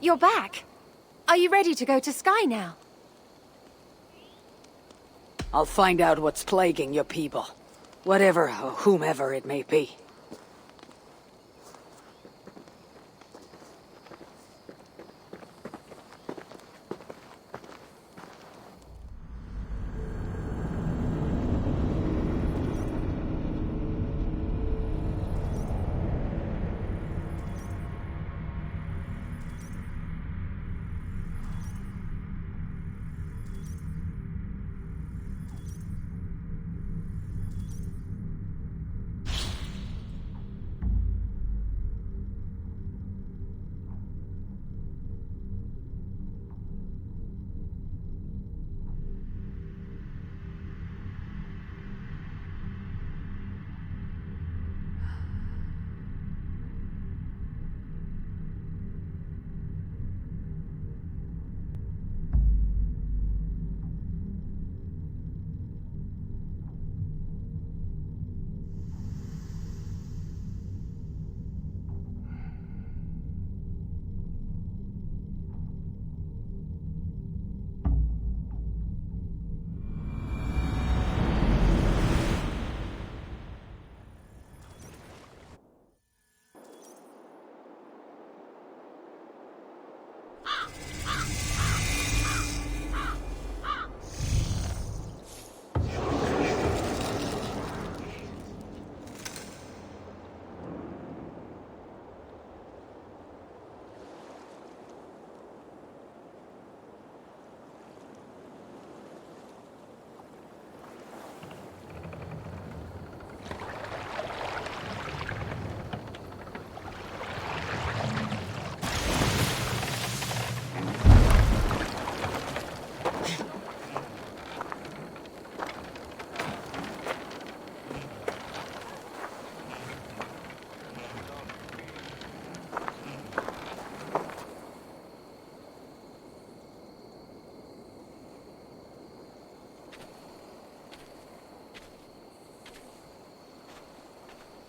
You're back. Are you ready to go to Sky now? I'll find out what's plaguing your people. Whatever or whomever it may be.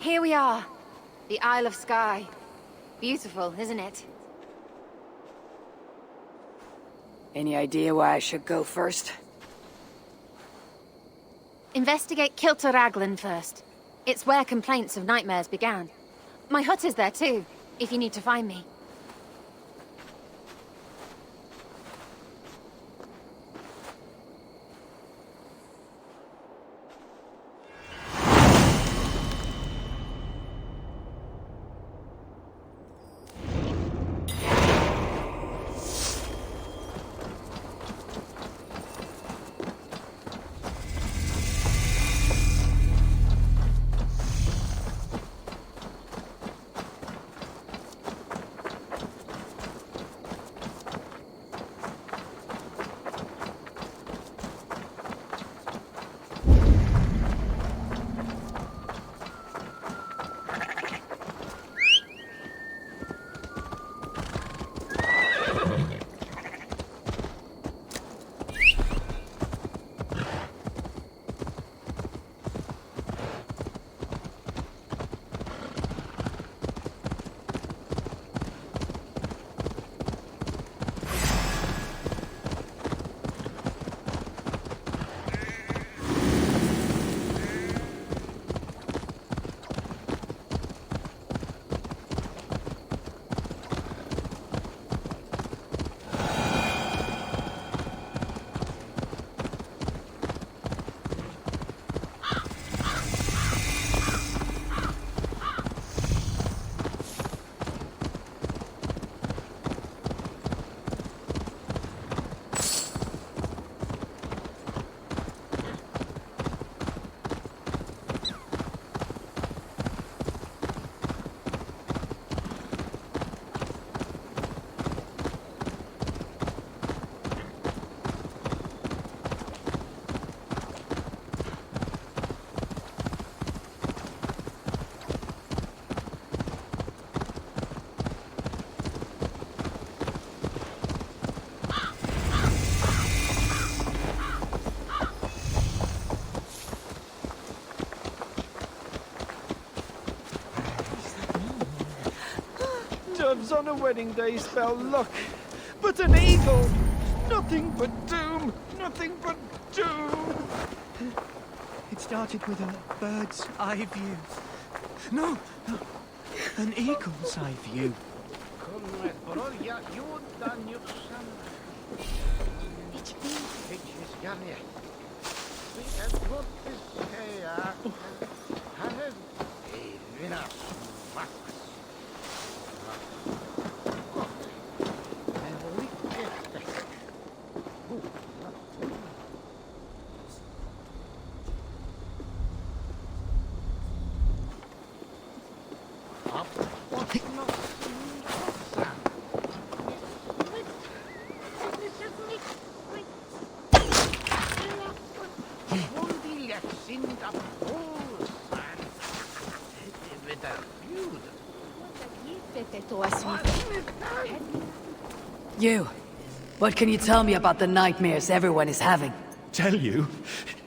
Here we are. The Isle of Skye. Beautiful, isn't it? Any idea where I should go first? Investigate Kilter Raglan first. It's where complaints of nightmares began. My hut is there too, if you need to find me. doves on a wedding day spell luck, but an eagle, nothing but doom, nothing but doom. It started with a bird's eye view. No, no, an eagle's eye view. You, what can you tell me about the nightmares everyone is having? Tell you?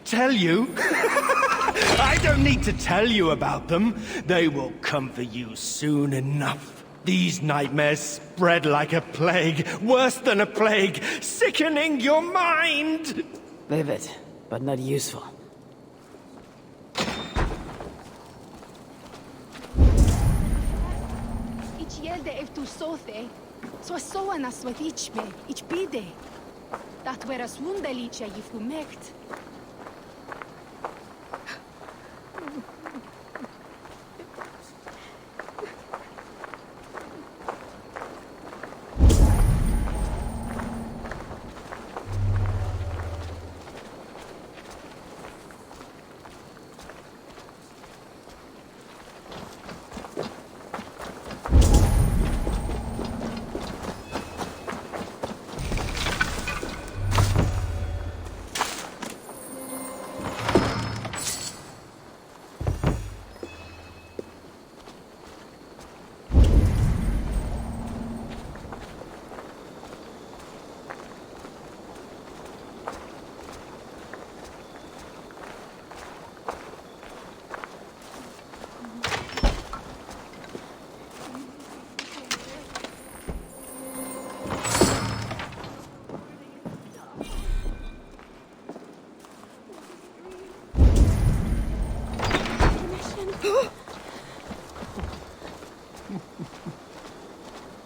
Tell you? I don't need to tell you about them. They will come for you soon enough. These nightmares spread like a plague, worse than a plague, sickening your mind. Vivid, but not useful. Ich jelde ev tu sothe, so soa na swatichme, ich bide. Dat wera swundelicha yifumekt.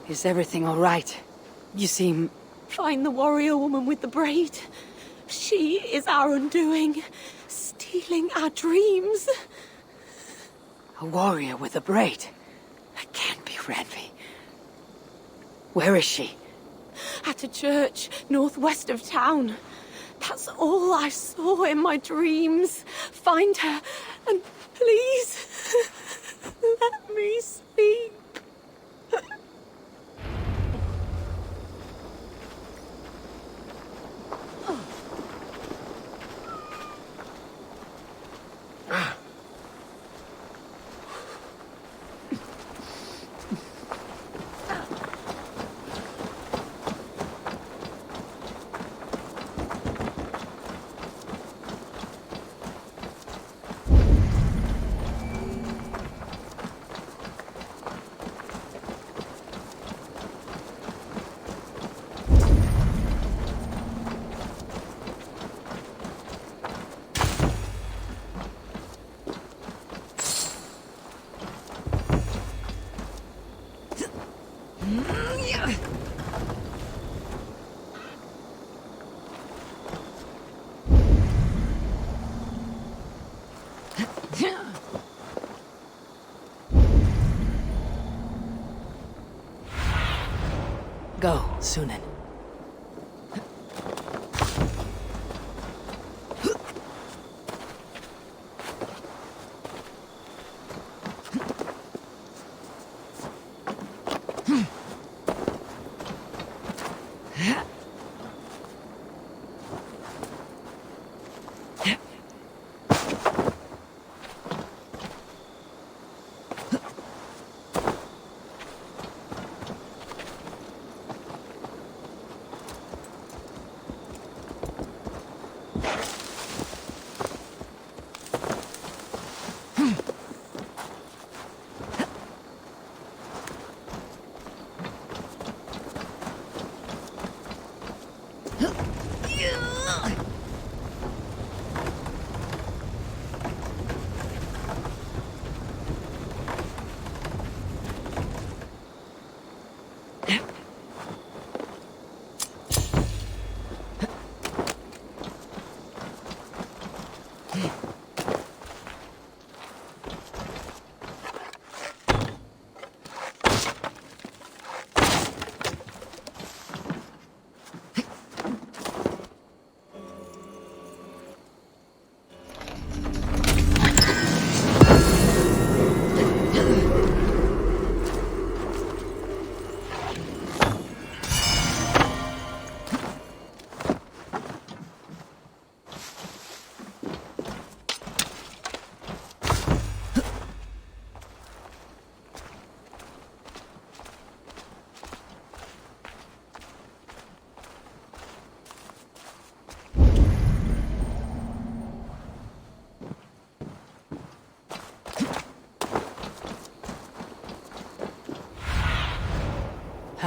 Is everything all right? You seem... Find the warrior woman with the braid. She is our undoing, stealing our dreams. a warrior with a braid. That can't be Ranvi. Where is she? At a church northwest of town. That's all I saw in my dreams. Find her, and please, let me sleep. Go, Sunan.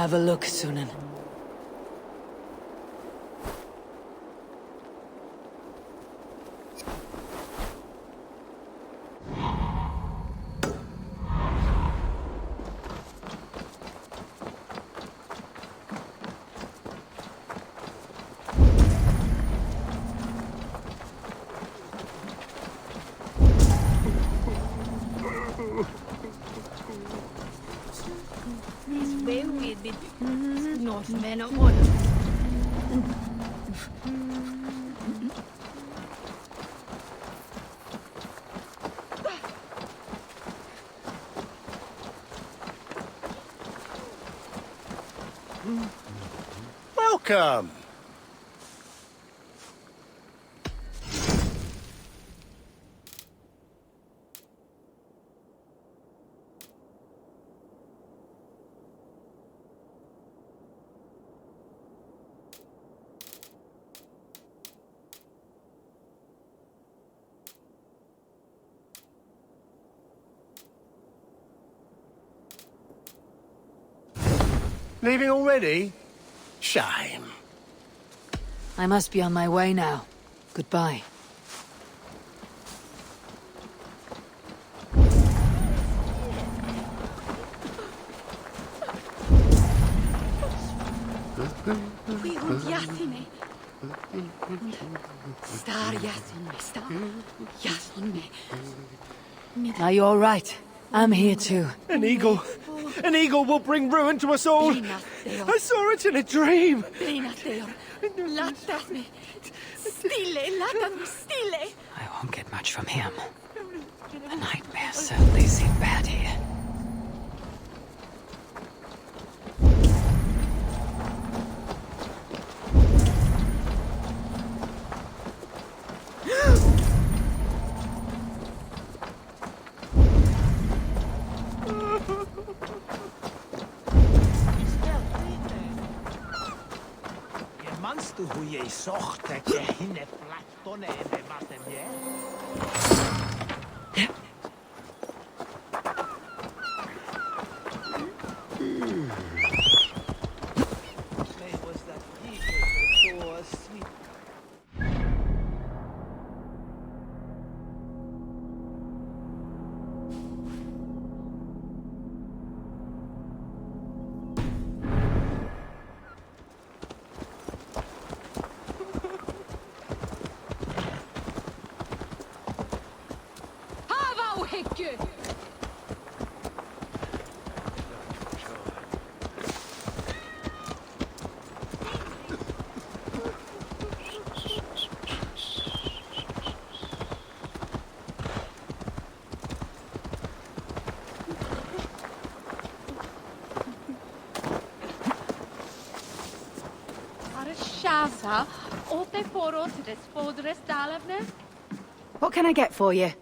have a look, Sunan. Northmen of one. Welcome. Leaving already? Shame. I must be on my way now. Goodbye. We would Yasime. Star Yasunme, star Yasunme. Now you're right. I'm here too. An eagle! An eagle will bring ruin to us all! I saw it in a dream! Latasme. Stille, latasme, stille. I won't get much from him. The nightmares certainly seem bad here. Manstu hoe je zocht dat je hinne platonnen in de watten, ja? Was dat hier so sweet? What can I get for you?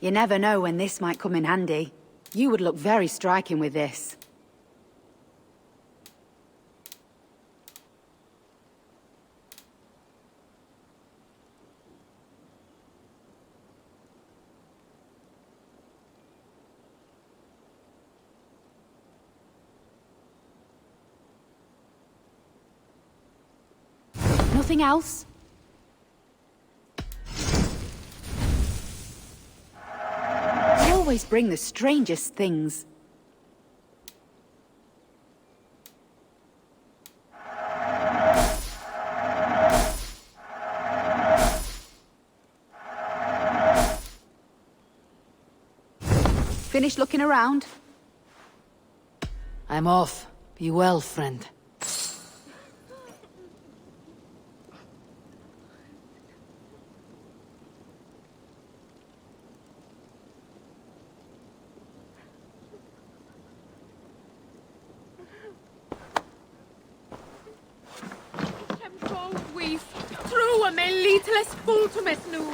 You never know when this might come in handy. You would look very striking with this. Nothing else? You always bring the strangest things. Finished looking around? I'm off. Be well, friend. Through a me little spultumus nu.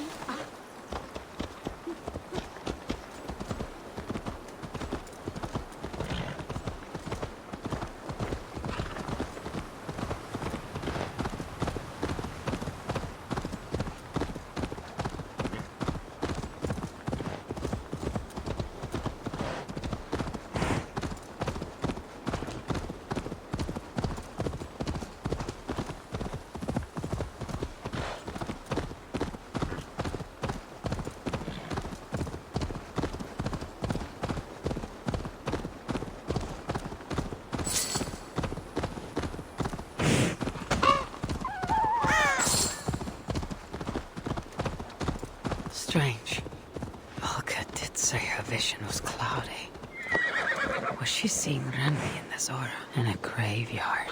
Strange. Olga did say her vision was cloudy. Was she seeing Randvi in this aura? In a graveyard?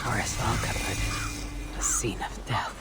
Or as Olga put it, a scene of death?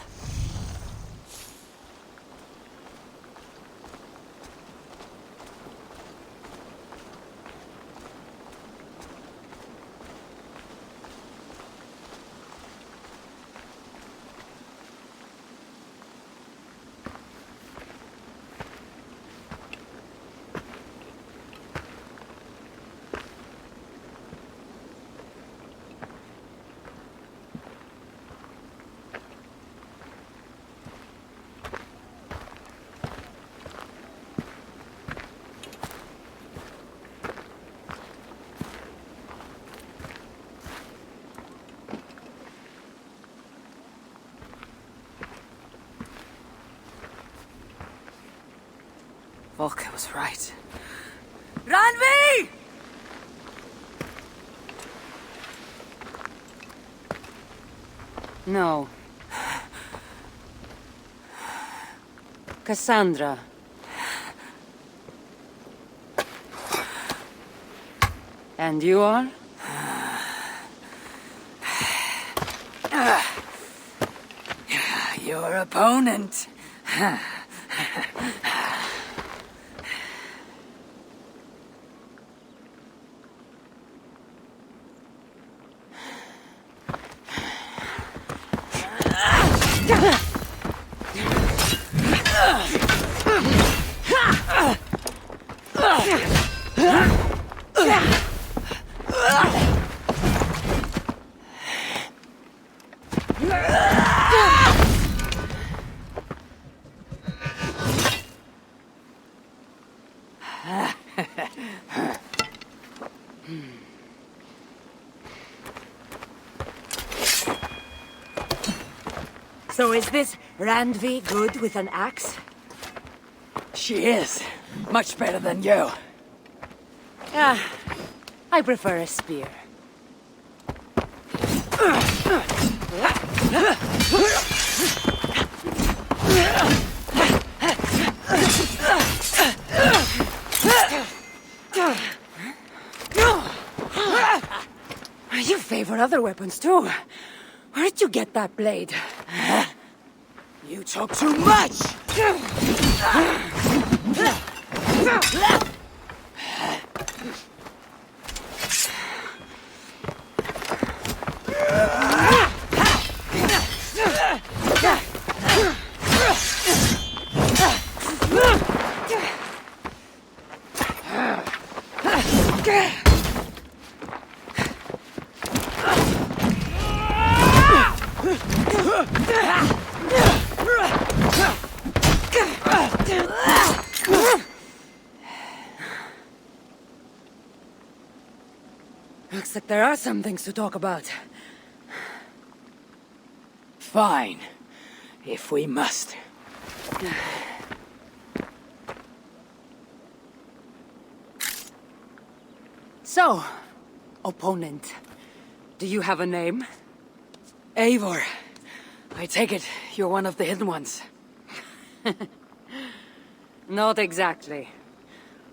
Volker was right. Randvi! No. Cassandra. And you are? Your opponent. So is this Randvi good with an axe? She is. Much better than you. I prefer a spear. You favor other weapons too. Where'd you get that blade? You talk too much! Looks like there are some things to talk about. Fine. If we must. So, opponent. Do you have a name? Eivor. I take it you're one of the hidden ones. Not exactly.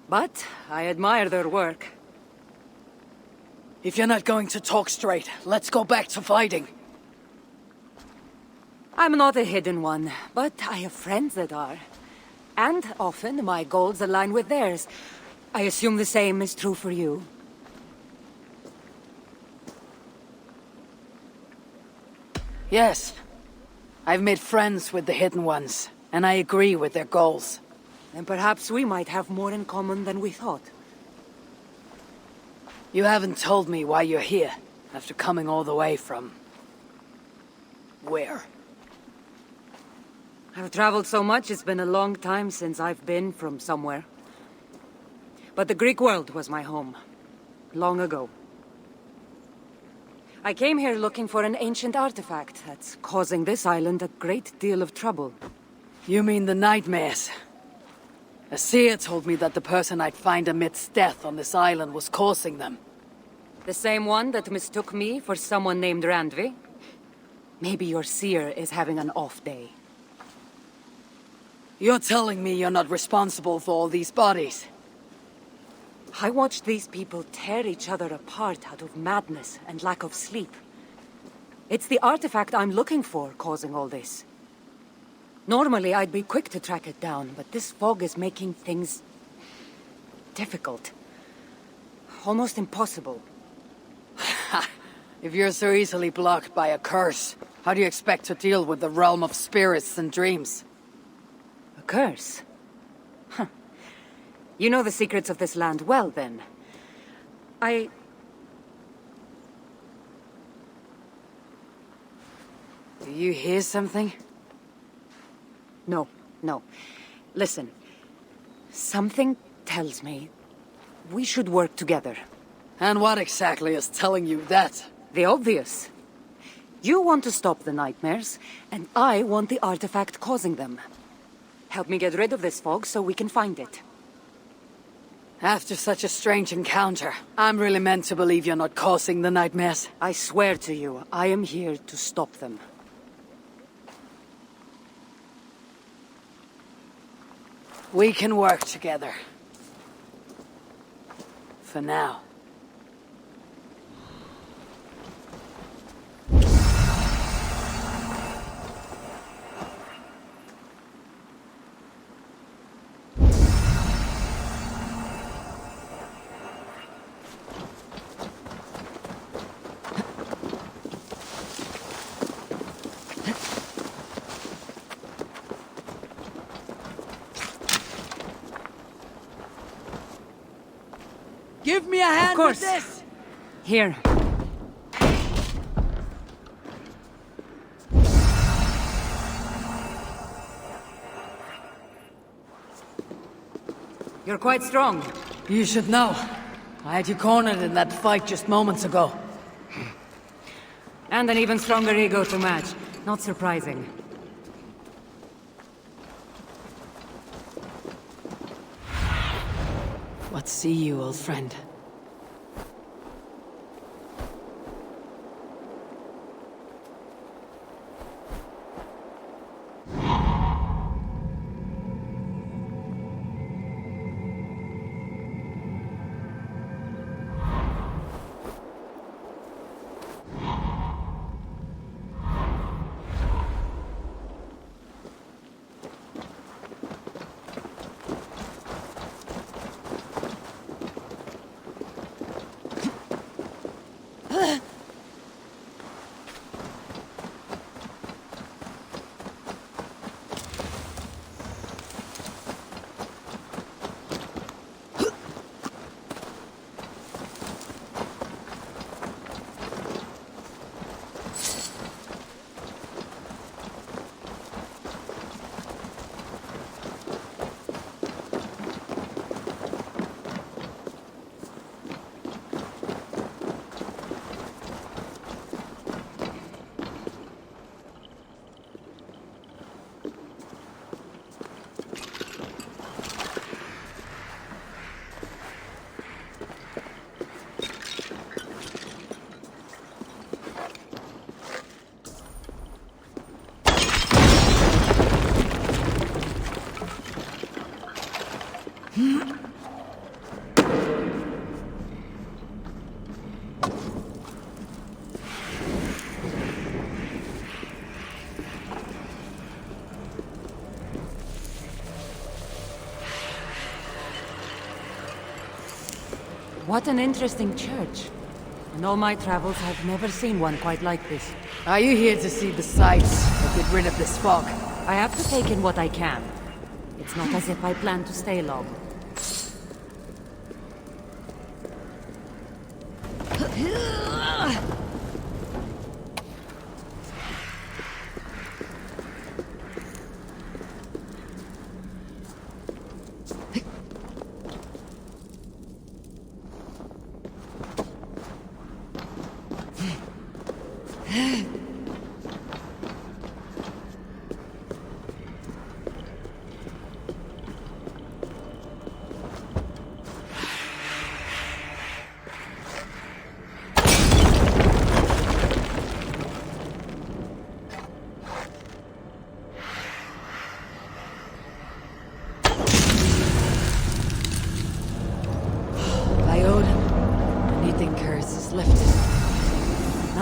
But I admire their work. If you're not going to talk straight, let's go back to fighting. I'm not a hidden one, but I have friends that are. And often my goals align with theirs. I assume the same is true for you. Yes. I've made friends with the hidden ones, and I agree with their goals. Then perhaps we might have more in common than we thought. You haven't told me why you're here, after coming all the way from... where? I've traveled so much, it's been a long time since I've been from somewhere. But the Greek world was my home. Long ago. I came here looking for an ancient artifact that's causing this island a great deal of trouble. You mean the nightmares? A seer told me that the person I'd find amidst death on this island was causing them. The same one that mistook me for someone named Randvi? Maybe your seer is having an off day. You're telling me you're not responsible for all these bodies? I watched these people tear each other apart out of madness and lack of sleep. It's the artifact I'm looking for causing all this. Normally, I'd be quick to track it down, but this fog is making things difficult. Almost impossible. If you're so easily blocked by a curse, how do you expect to deal with the realm of spirits and dreams? A curse? Huh. You know the secrets of this land well, then. Do you hear something? No. Listen. Something tells me we should work together. And what exactly is telling you that? The obvious. You want to stop the nightmares, and I want the artifact causing them. Help me get rid of this fog so we can find it. After such a strange encounter, I'm really meant to believe you're not causing the nightmares. I swear to you, I am here to stop them. We can work together. For now. Give me a hand with this! Here. You're quite strong. You should know. I had you cornered in that fight just moments ago. And an even stronger ego to match. Not surprising. What see you, old friend? What an interesting church. In all my travels, I've never seen one quite like this. Are you here to see the sights or get rid of this fog? I have to take in what I can. It's not as if I plan to stay long.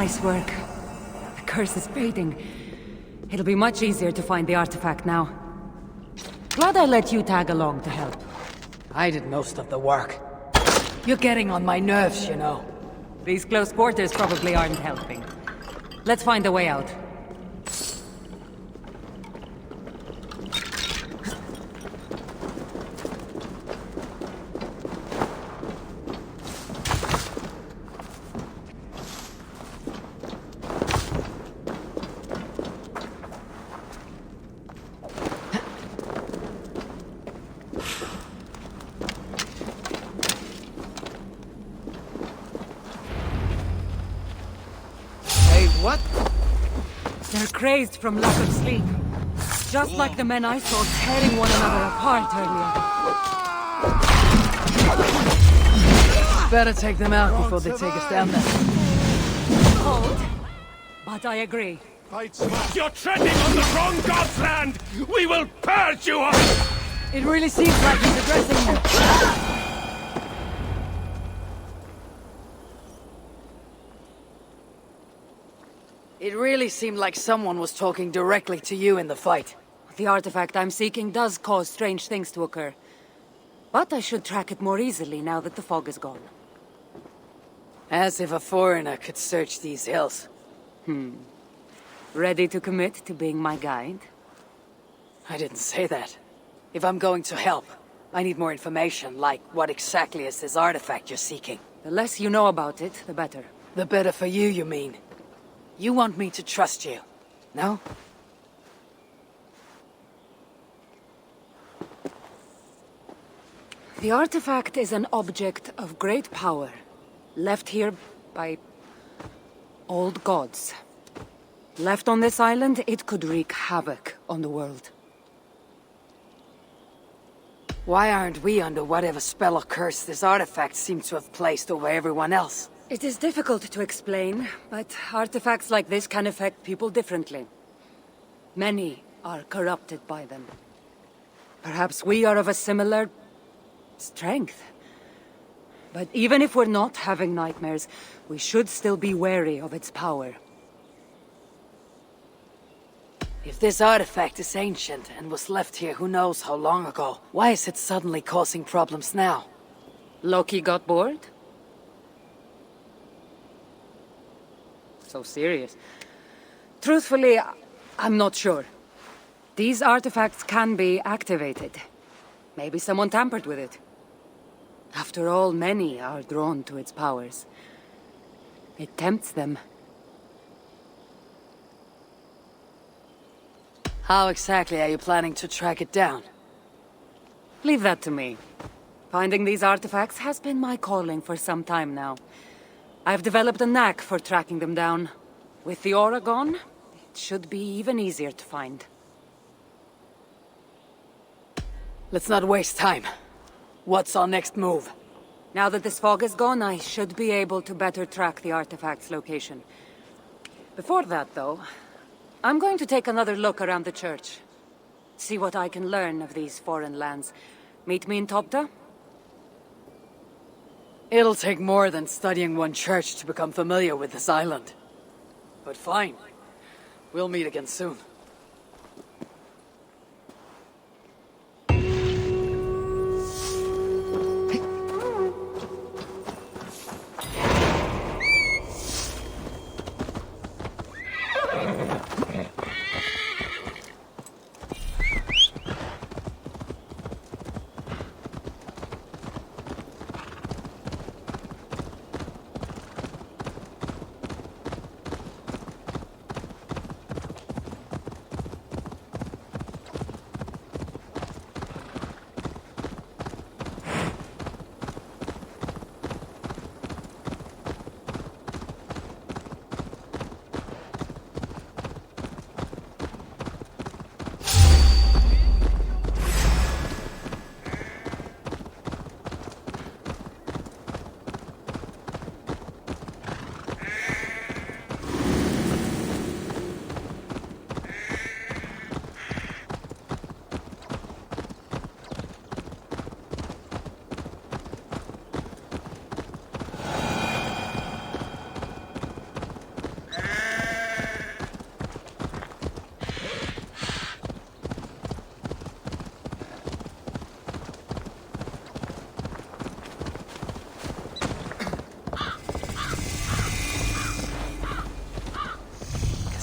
Nice work. The curse is fading. It'll be much easier to find the artifact now. Glad I let you tag along to help. I did most of the work. You're getting on my nerves, you know. These close quarters probably aren't helping. Let's find a way out. What? They're crazed from lack of sleep. Just like the men I saw tearing one another apart earlier. Better take them out before they take us down there. Cold, but I agree. You're treading on the wrong god's land! We will purge you of it! It really seems like he's addressing you. It really seemed like someone was talking directly to you in the fight. The artifact I'm seeking does cause strange things to occur. But I should track it more easily now that the fog is gone. As if a foreigner could search these hills. Ready to commit to being my guide? I didn't say that. If I'm going to help, I need more information, like what exactly is this artifact you're seeking. The less you know about it, the better. The better for you, you mean? You want me to trust you, no? The artifact is an object of great power, left here by old gods. Left on this island, it could wreak havoc on the world. Why aren't we under whatever spell or curse this artifact seems to have placed over everyone else? It is difficult to explain, but artifacts like this can affect people differently. Many are corrupted by them. Perhaps we are of a similar strength. But even if we're not having nightmares, we should still be wary of its power. If this artifact is ancient and was left here who knows how long ago, why is it suddenly causing problems now? Loki got bored? So serious. Truthfully, I'm not sure. These artifacts can be activated. Maybe someone tampered with it. After all, many are drawn to its powers. It tempts them. How exactly are you planning to track it down? Leave that to me. Finding these artifacts has been my calling for some time now. I've developed a knack for tracking them down. With the aura gone, it should be even easier to find. Let's not waste time. What's our next move? Now that this fog is gone, I should be able to better track the artifact's location. Before that, though, I'm going to take another look around the church. See what I can learn of these foreign lands. Meet me in Topta? It'll take more than studying one church to become familiar with this island. But fine. We'll meet again soon.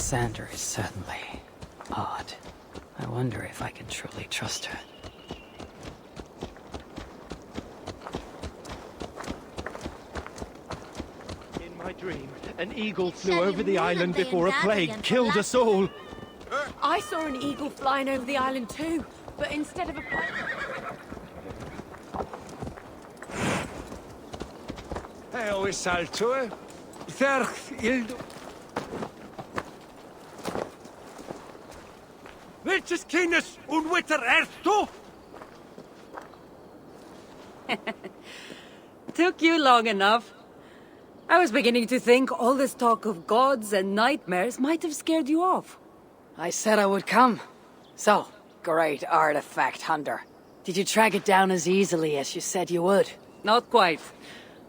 Cassandra is certainly odd. I wonder if I can truly trust her. In my dream, an eagle flew over the island before a plague killed us all. I saw an eagle flying over the island too, but instead of a plane... Eo is salto, Ferch ildo. Welches Kindes unwitter erst Took you long enough. I was beginning to think all this talk of gods and nightmares might have scared you off. I said I would come. So, great artifact hunter. Did you track it down as easily as you said you would? Not quite.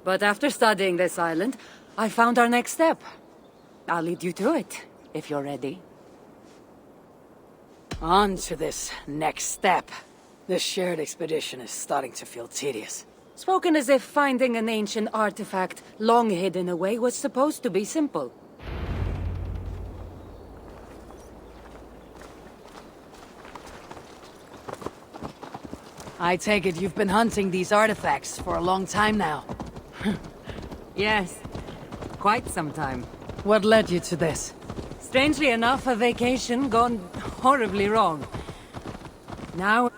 But after studying this island, I found our next step. I'll lead you to it, if you're ready. On to this next step. This shared expedition is starting to feel tedious. Spoken as if finding an ancient artifact long hidden away was supposed to be simple. I take it you've been hunting these artifacts for a long time now. Yes, quite some time. What led you to this? Strangely enough, a vacation gone horribly wrong. Now...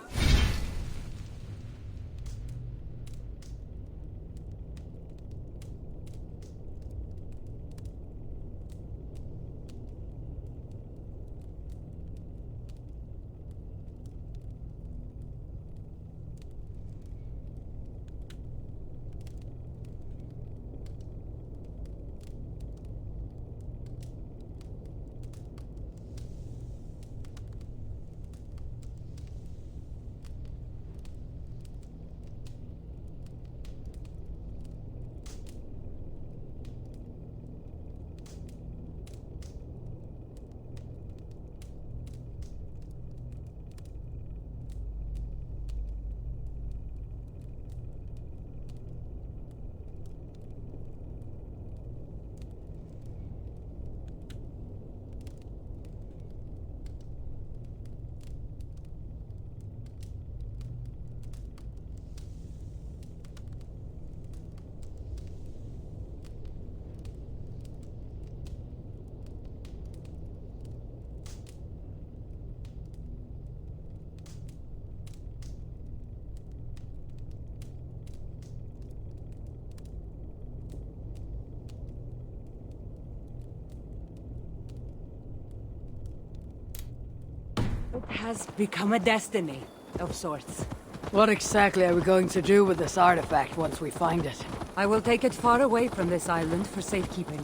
It has become a destiny, of sorts. What exactly are we going to do with this artifact once we find it? I will take it far away from this island for safekeeping.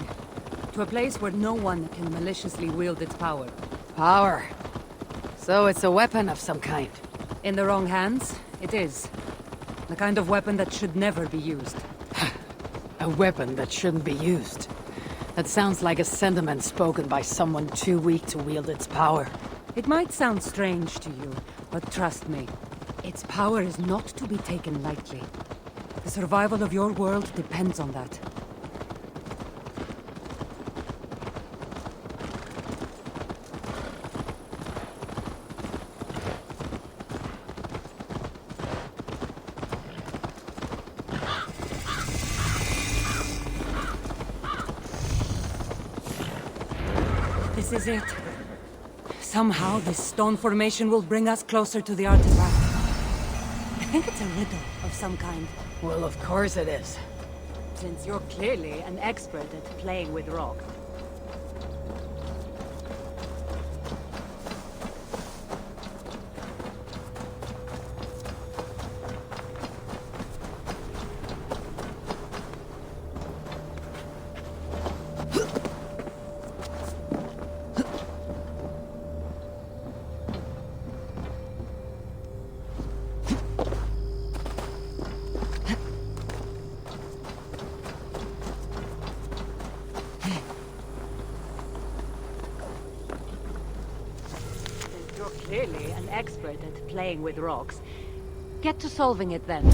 To a place where no one can maliciously wield its power. Power? So it's a weapon of some kind? In the wrong hands, it is. The kind of weapon that should never be used. A weapon that shouldn't be used? That sounds like a sentiment spoken by someone too weak to wield its power. It might sound strange to you, but trust me, its power is not to be taken lightly. The survival of your world depends on that. This is it. Somehow, this stone formation will bring us closer to the artifact. I think it's a riddle of some kind. Well, of course it is. Since you're clearly an expert at playing with rock. Clearly an expert at playing with rocks. Get to solving it then.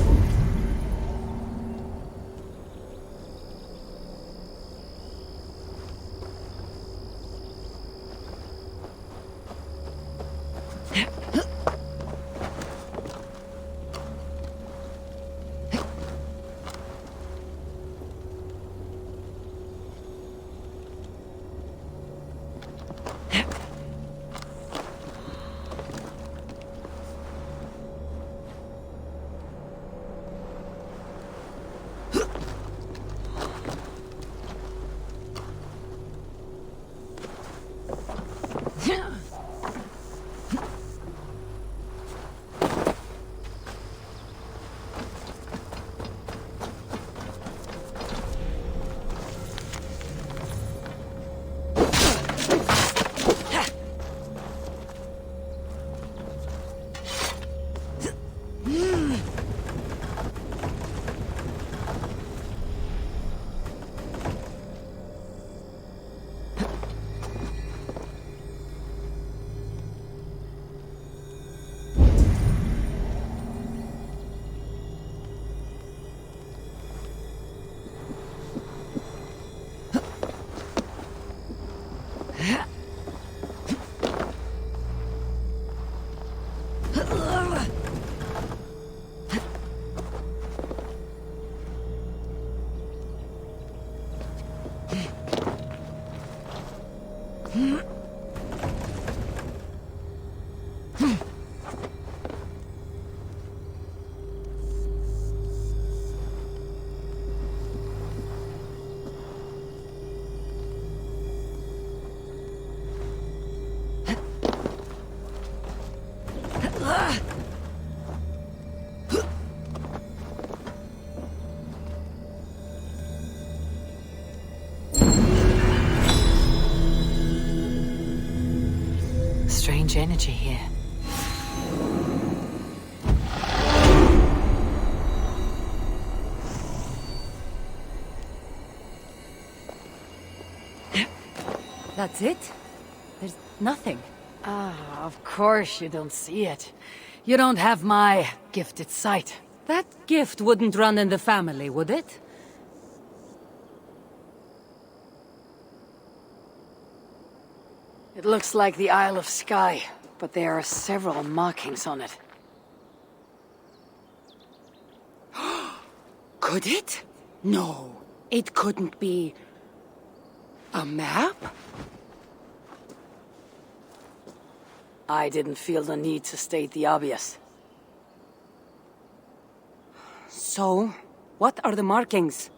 Strange energy here. That's it? There's nothing. Ah, of course you don't see it. You don't have my gifted sight. That gift wouldn't run in the family, would it? It looks like the Isle of Skye, but there are several markings on it. Could it? No, it couldn't be... a map? I didn't feel the need to state the obvious. So, what are the markings?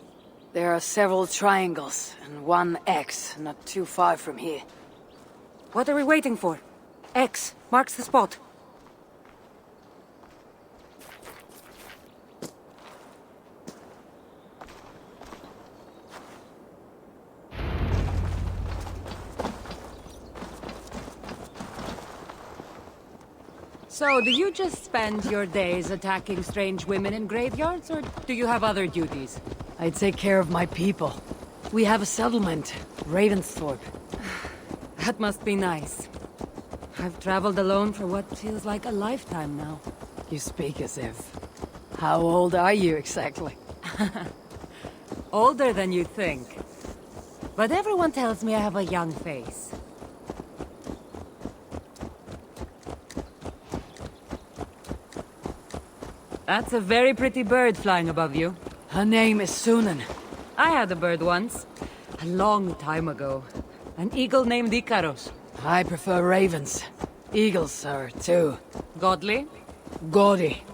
There are several triangles and one X not too far from here. What are we waiting for? X marks the spot. So, do you just spend your days attacking strange women in graveyards, or do you have other duties? I take care of my people. We have a settlement, Ravensthorpe. That must be nice. I've traveled alone for what feels like a lifetime now. You speak as if. How old are you exactly? Older than you think. But everyone tells me I have a young face. That's a very pretty bird flying above you. Her name is Sunan. I had a bird once. A long time ago. An eagle named Ikaros. I prefer ravens. Eagles are too. Godly? Gaudy.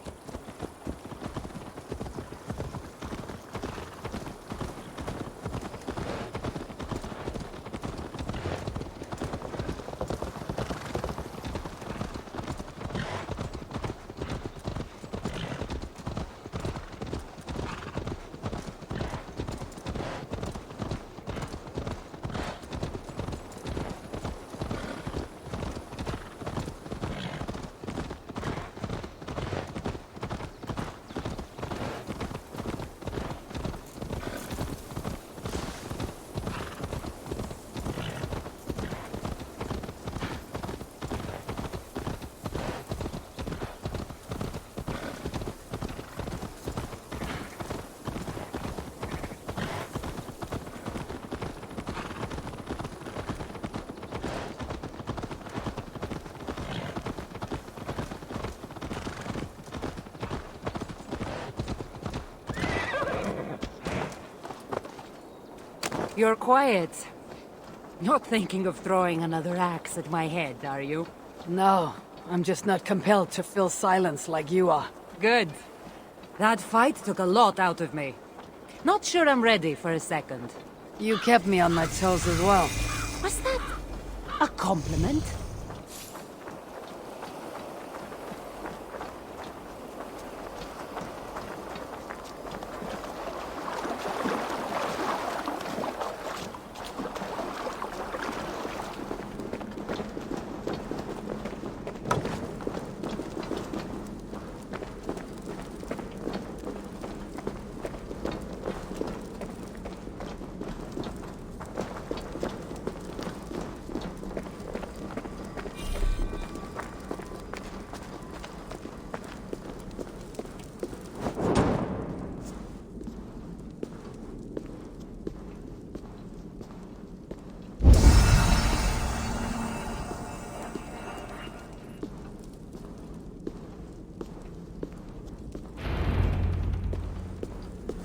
You're quiet. Not thinking of throwing another axe at my head, are you? No, I'm just not compelled to fill silence like you are. Good. That fight took a lot out of me. Not sure I'm ready for a second. You kept me on my toes as well. Was that a compliment?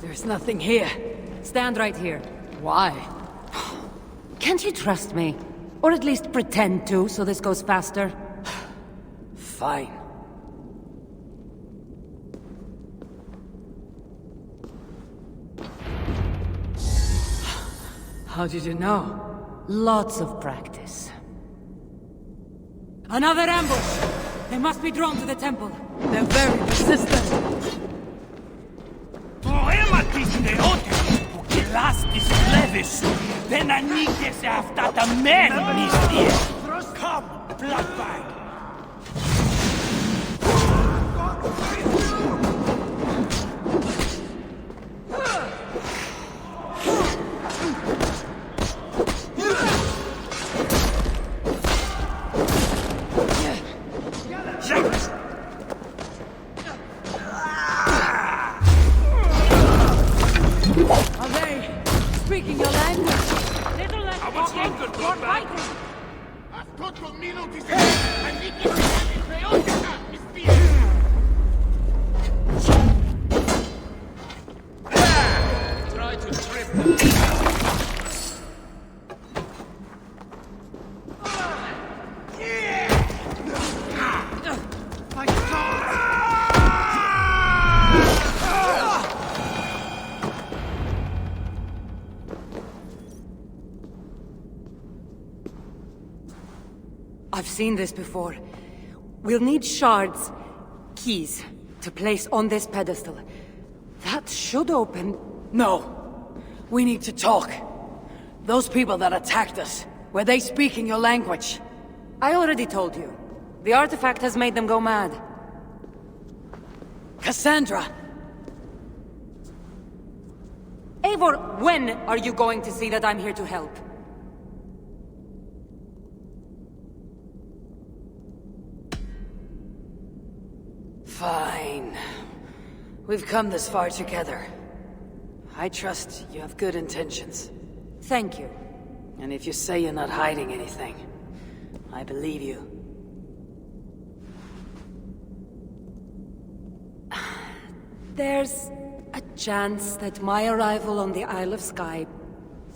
There's nothing here. Stand right here. Why? Can't you trust me? Or at least pretend to, so this goes faster? Fine. How did you know? Lots of practice. Another ambush! They must be drawn to the temple. They're very persistent. Come, bloodbag! Are they speaking your language? Little less talking, more fighting! Try to trip them. I've seen this before. We'll need shards, keys, to place on this pedestal. That should open... No! We need to talk. Those people that attacked us, were they speaking your language? I already told you. The artifact has made them go mad. Cassandra! Eivor, when are you going to see that I'm here to help? Fine. We've come this far together. I trust you have good intentions. Thank you. And if you say you're not hiding anything, I believe you. There's a chance that my arrival on the Isle of Skye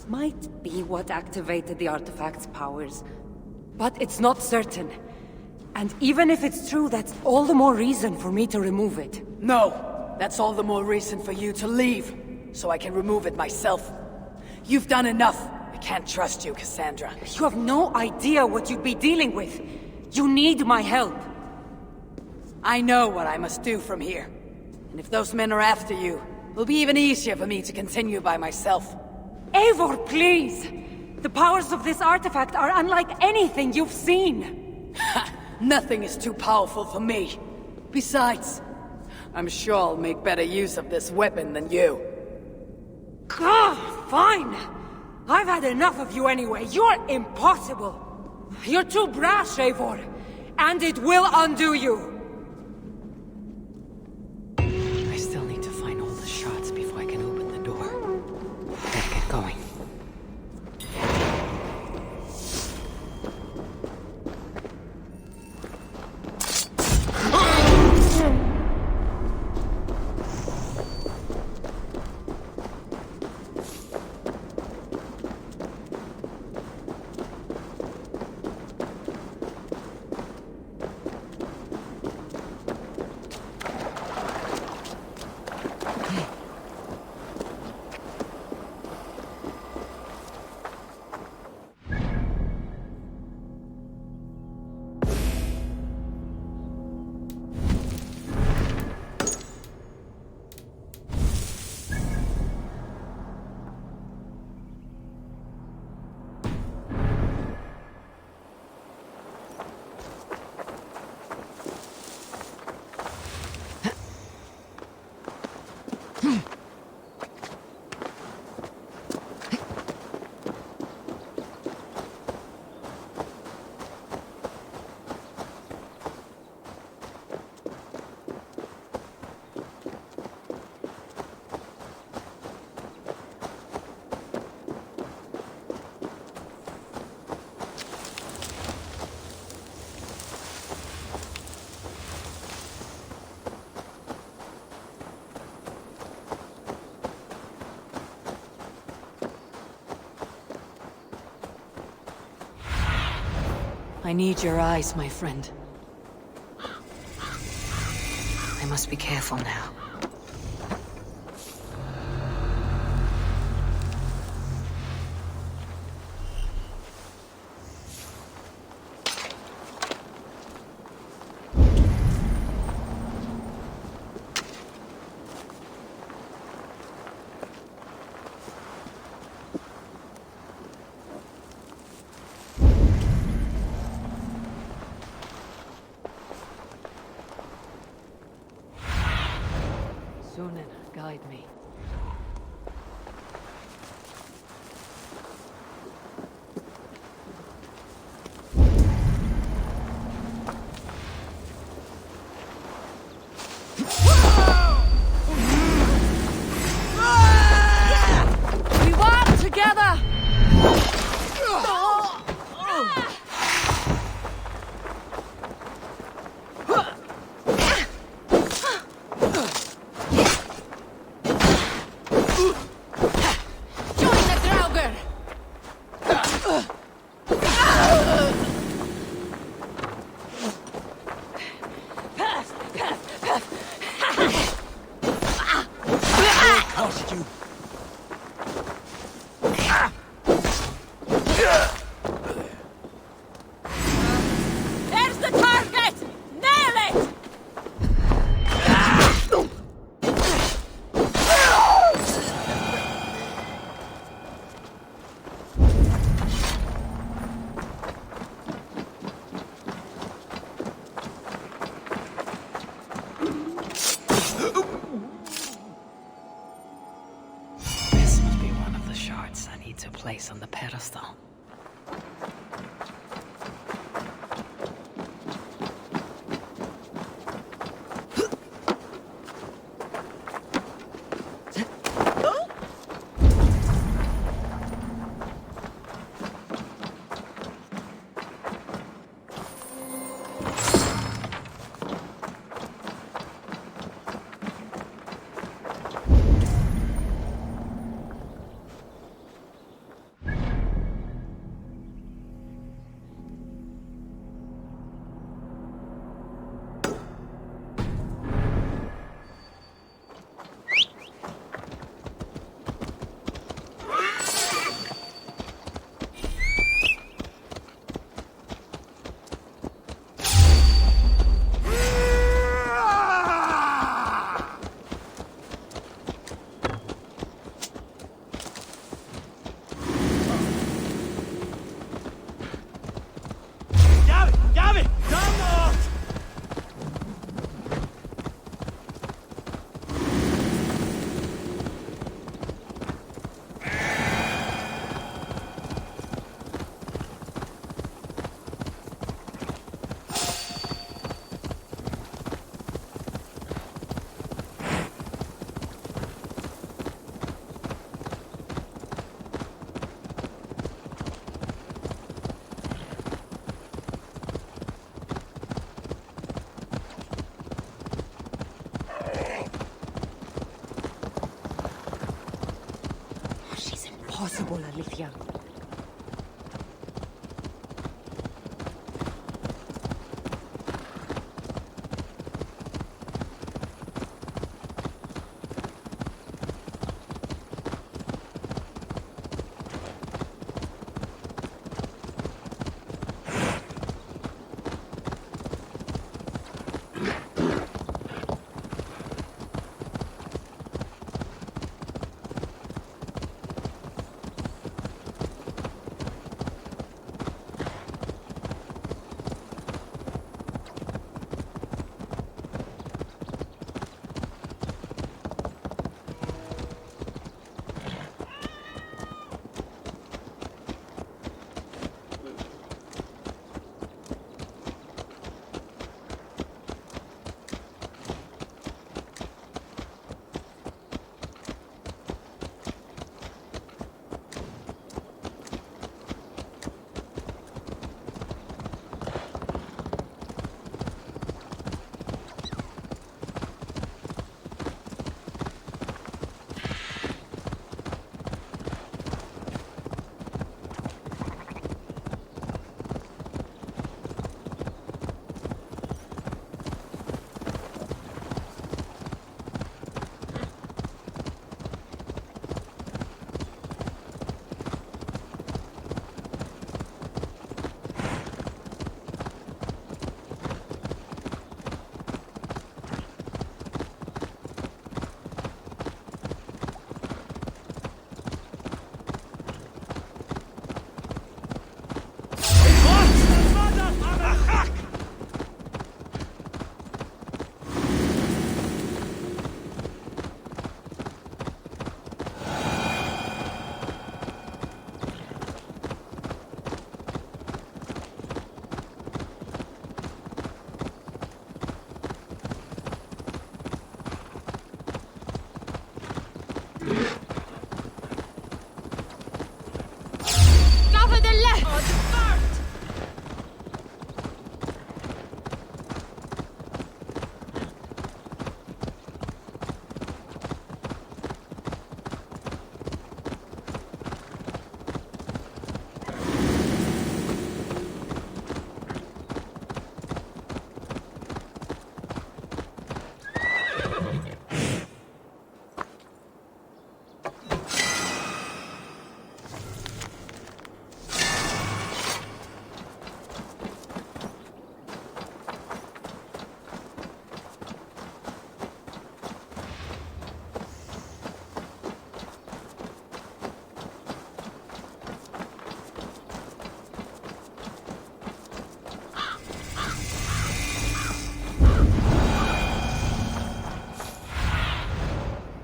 might be what activated the artifact's powers. But it's not certain. And even if it's true, that's all the more reason for me to remove it. No! That's all the more reason for you to leave, so I can remove it myself. You've done enough. I can't trust you, Cassandra. You have no idea what you'd be dealing with. You need my help. I know what I must do from here. And if those men are after you, it'll be even easier for me to continue by myself. Eivor, please! The powers of this artifact are unlike anything you've seen. Nothing is too powerful for me. Besides, I'm sure I'll make better use of this weapon than you. Fine! I've had enough of you anyway. You're impossible. You're too brash, Eivor. And it will undo you. I still need to find all the shards before I can open the door. Gotta get going. I need your eyes, my friend. I must be careful now. Sunan, guide me. We walk together! Cost you. There's the target! Nail it! This must be one of the shards I need to place on the pedestal. Gavin! Come on! She's impossible, Alicia.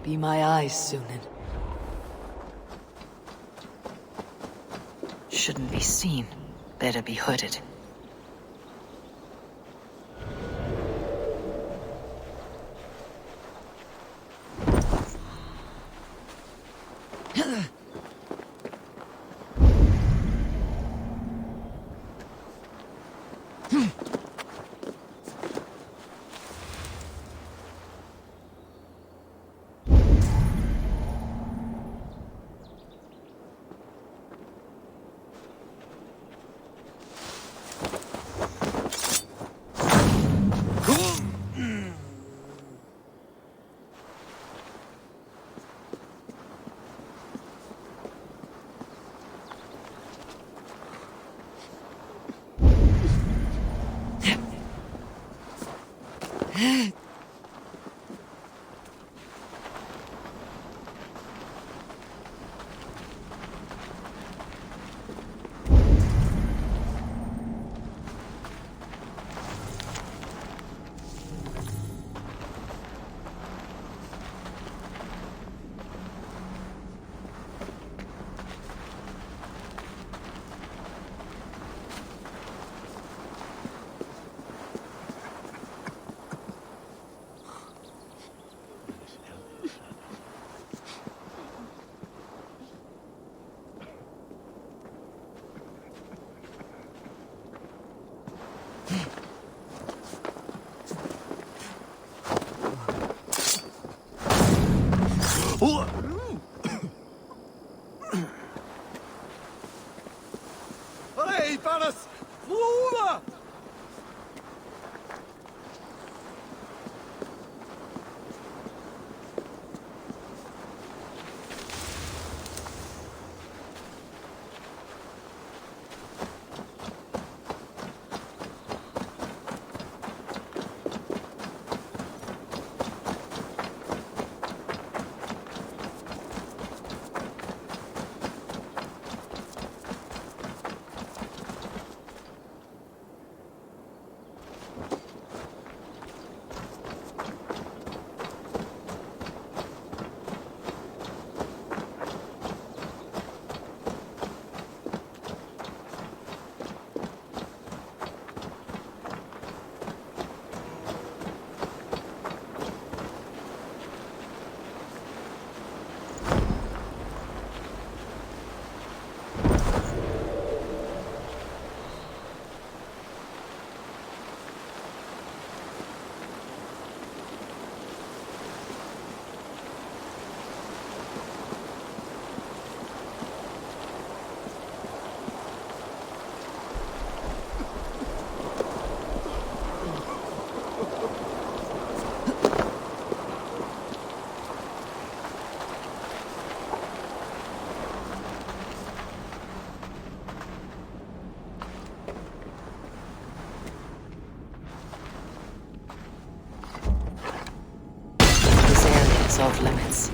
Be my eyes, Sunan. Shouldn't be seen. Better be hooded. Hey, Varas! Flora! Off limits.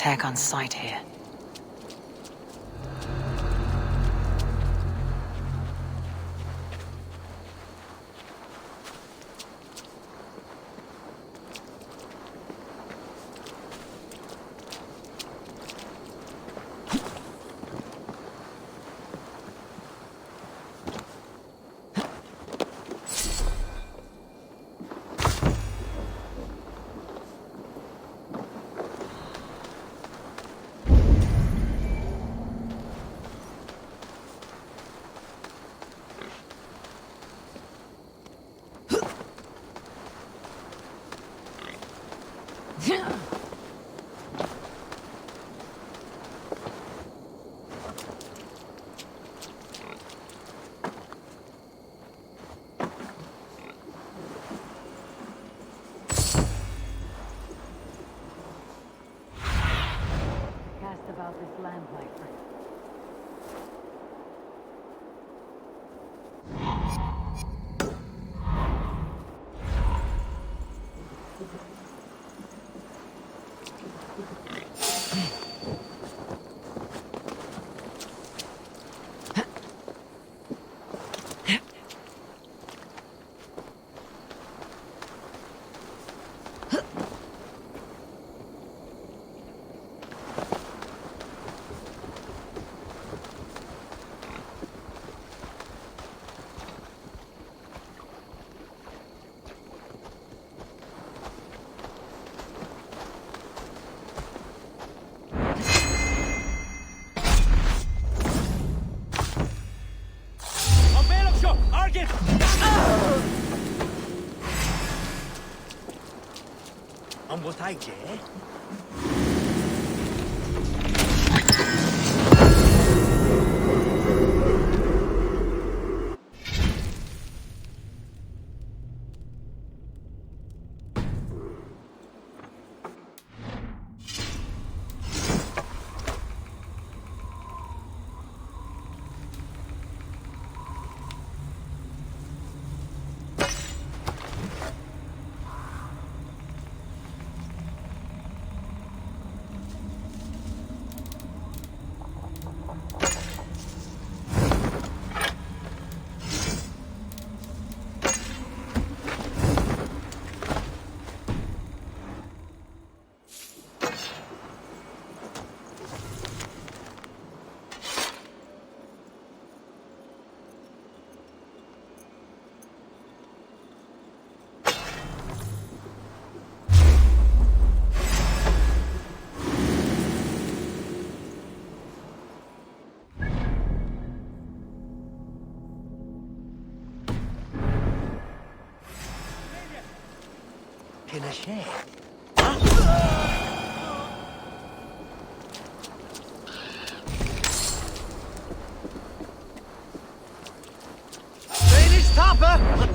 attack on sight here. Cast about this land, my friend. On what I care? Can I share? Lady Stopper!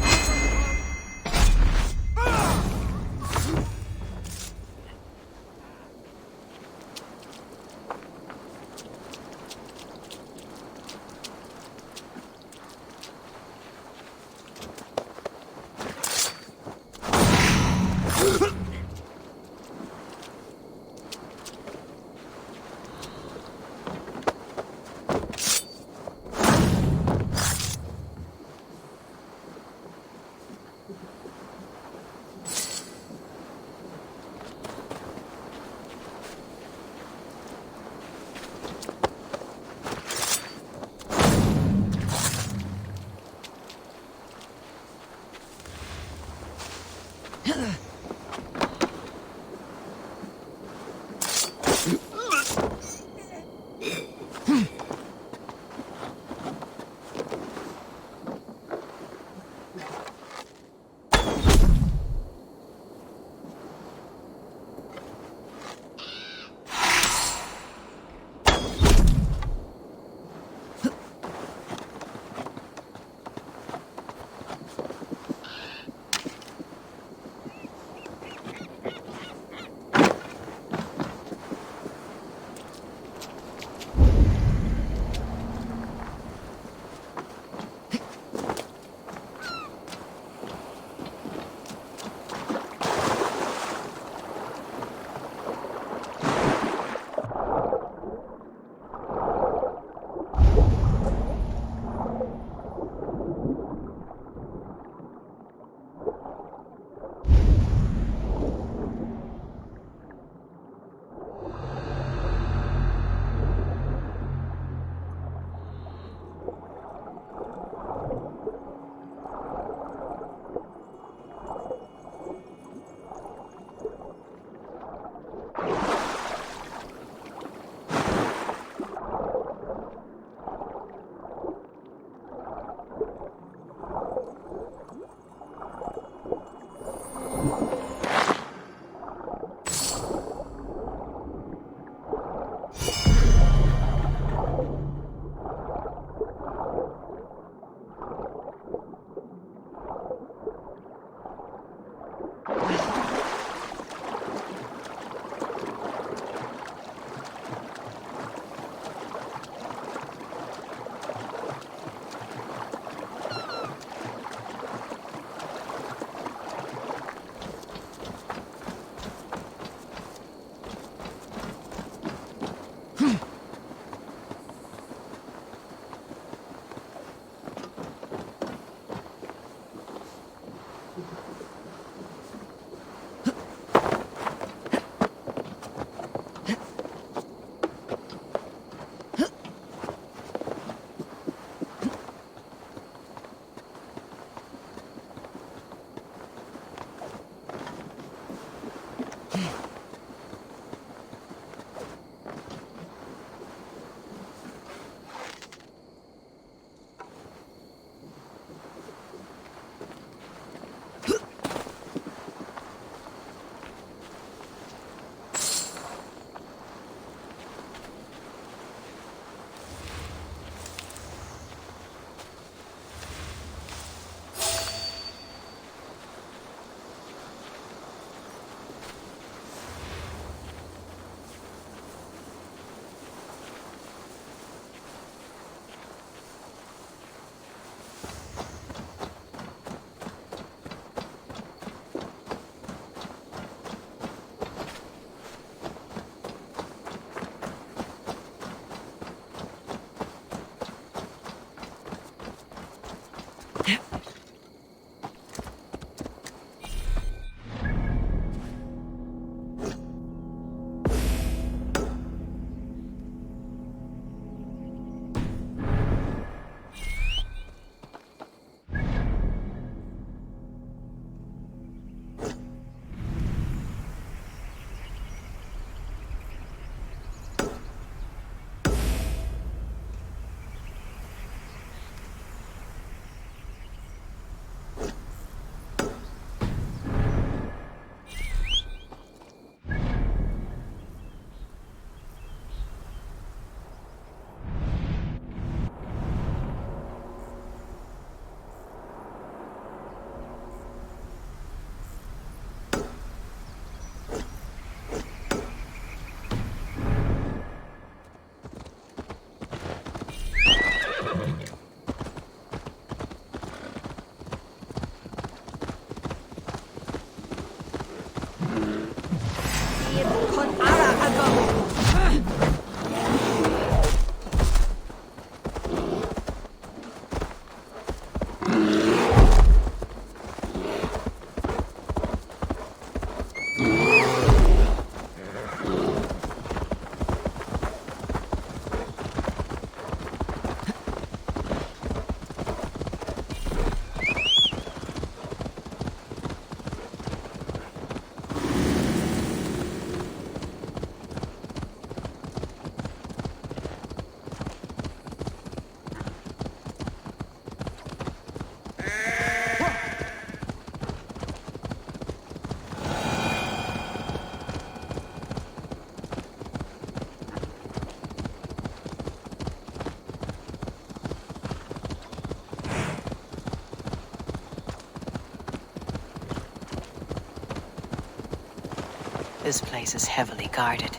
This place is heavily guarded.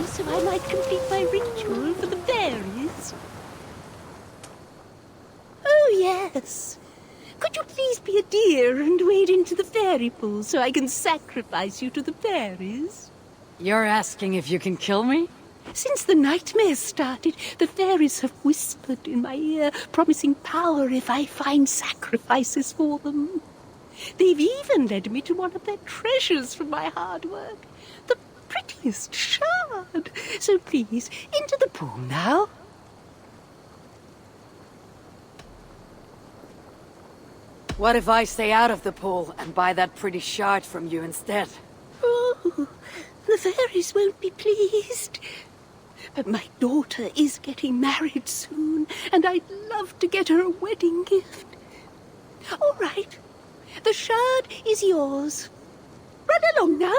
So I might complete my ritual for the fairies. Oh, yes. Could you please be a dear and wade into the fairy pool so I can sacrifice you to the fairies? You're asking if you can kill me? Since the nightmares started, the fairies have whispered in my ear, promising power if I find sacrifices for them. They've even led me to one of their treasures from my hard work. The prettiest shard. So please, into the pool now. What if I stay out of the pool and buy that pretty shard from you instead? Oh, the fairies won't be pleased. But my daughter is getting married soon, and I'd love to get her a wedding gift. All right, the shard is yours. Run along now.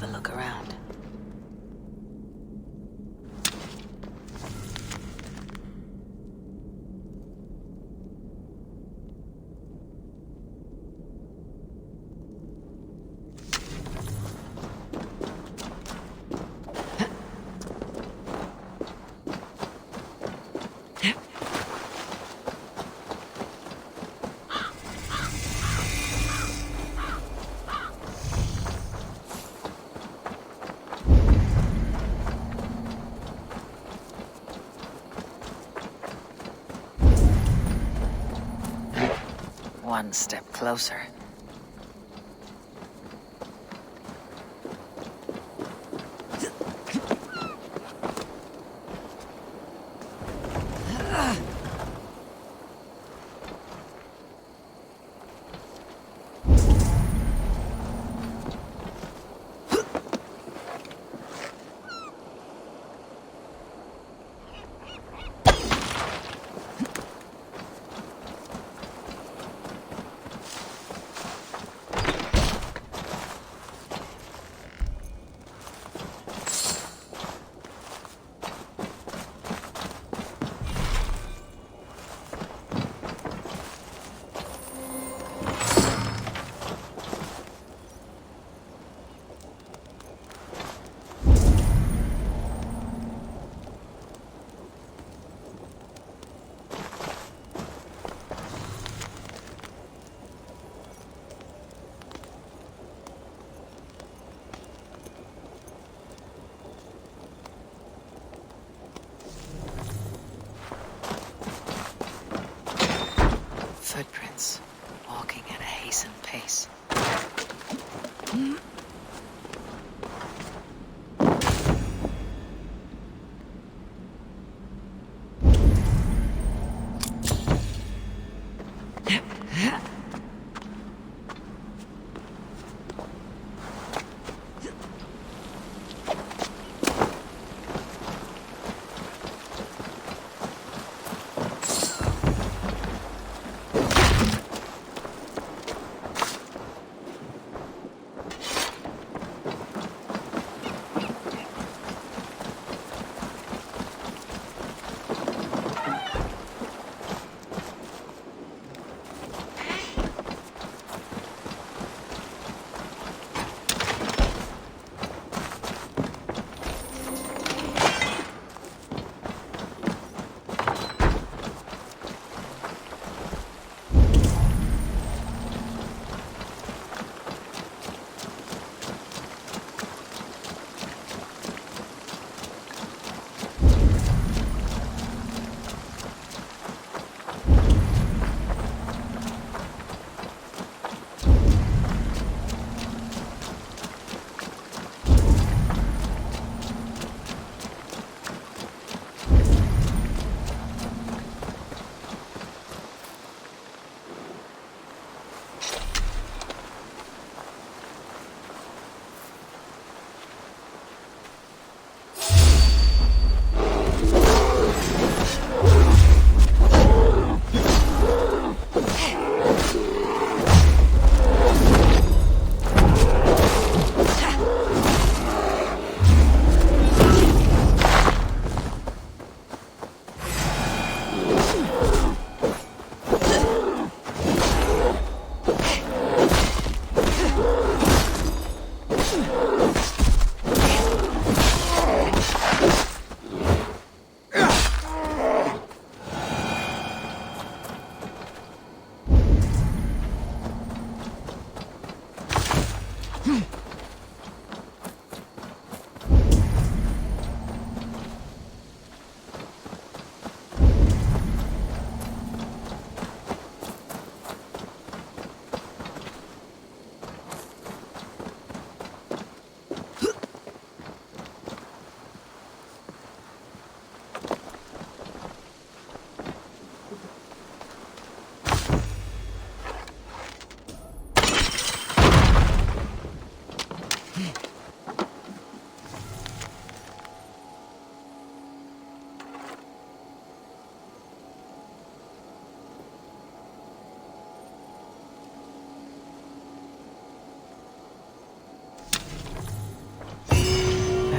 a look around. One step closer. Footprints, walking at a hastened pace.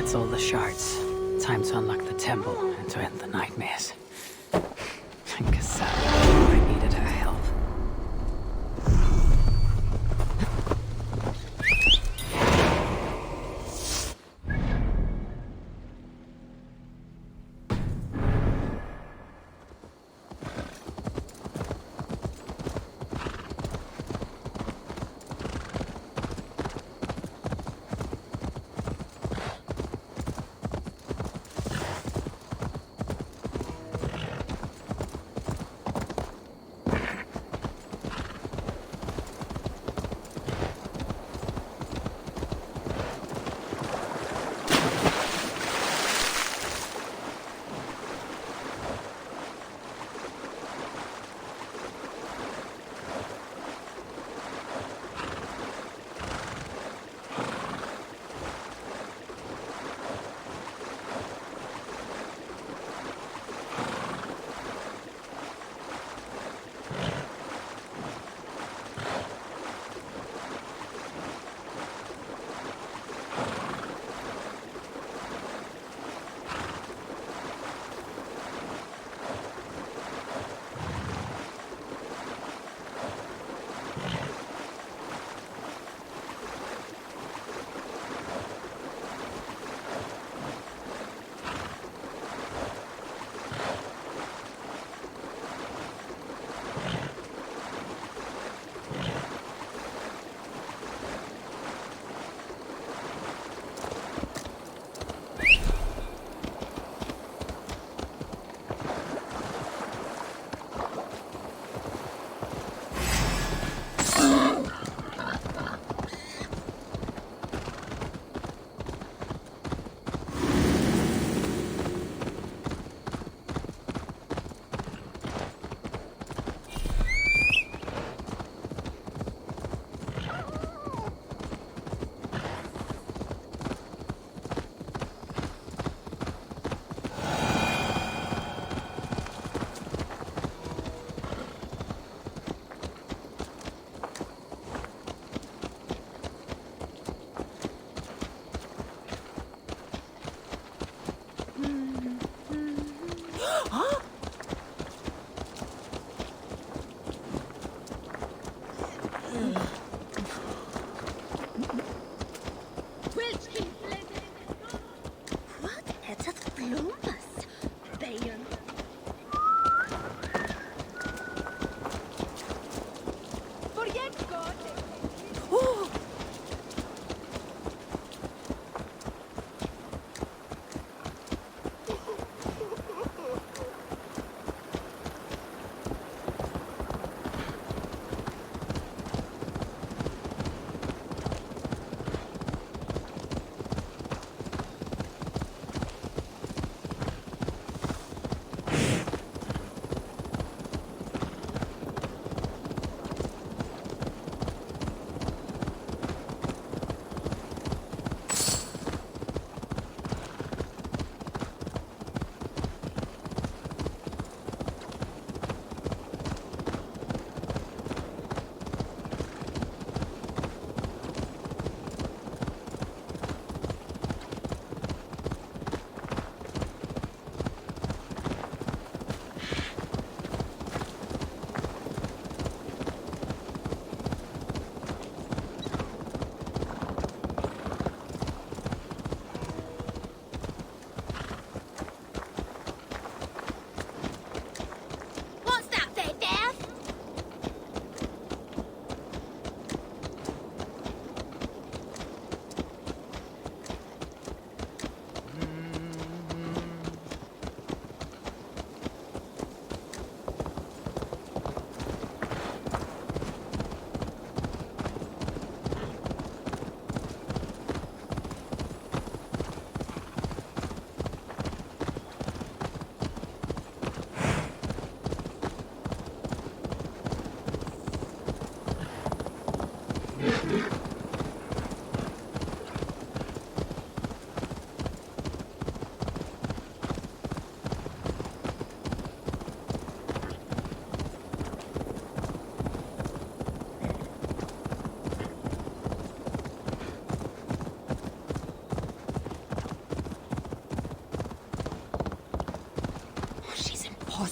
That's all the shards. Time to unlock the temple and to end the nightmares. Cassandra, I needed her help.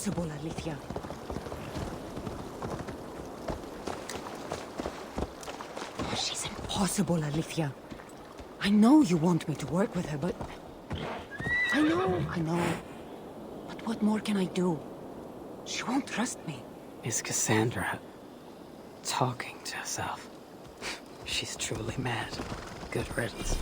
impossible, Alithia. She's impossible, Alithia. I know you want me to work with her, but... I know. But what more can I do? She won't trust me. Is Cassandra talking to herself? She's truly mad. Good riddance.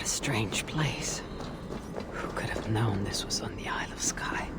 Strange place. Who could have known this was on the Isle of Skye?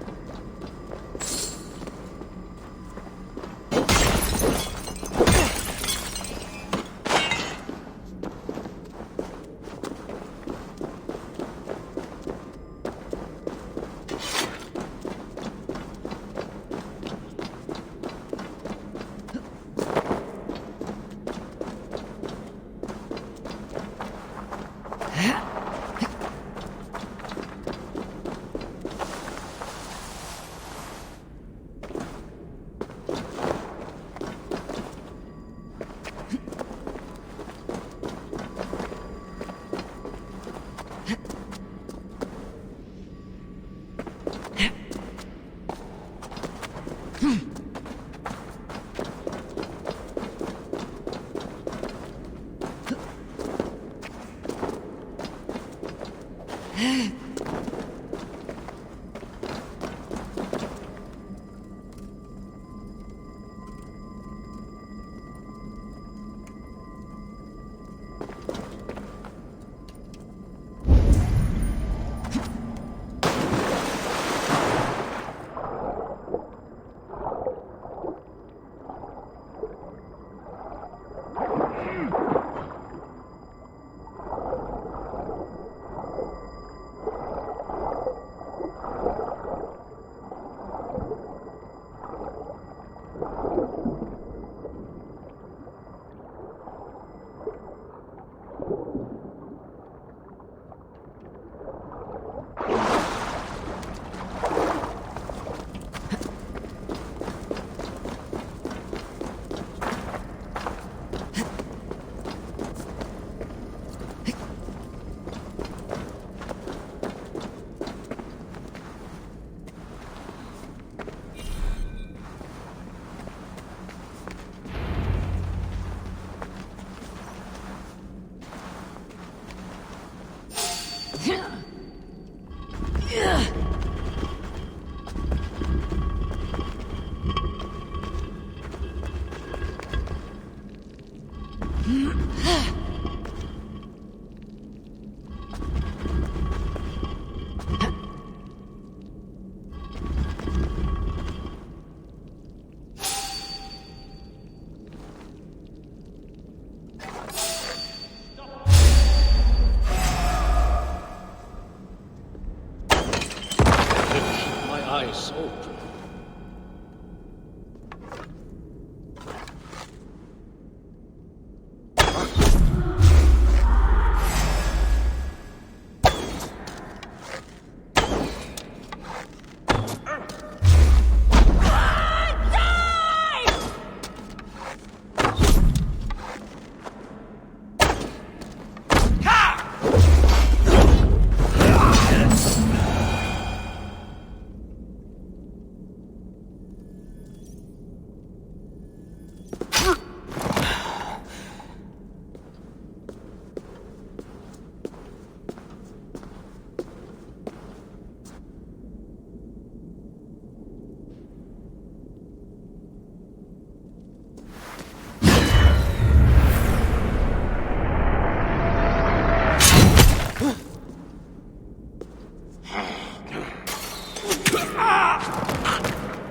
eyes open.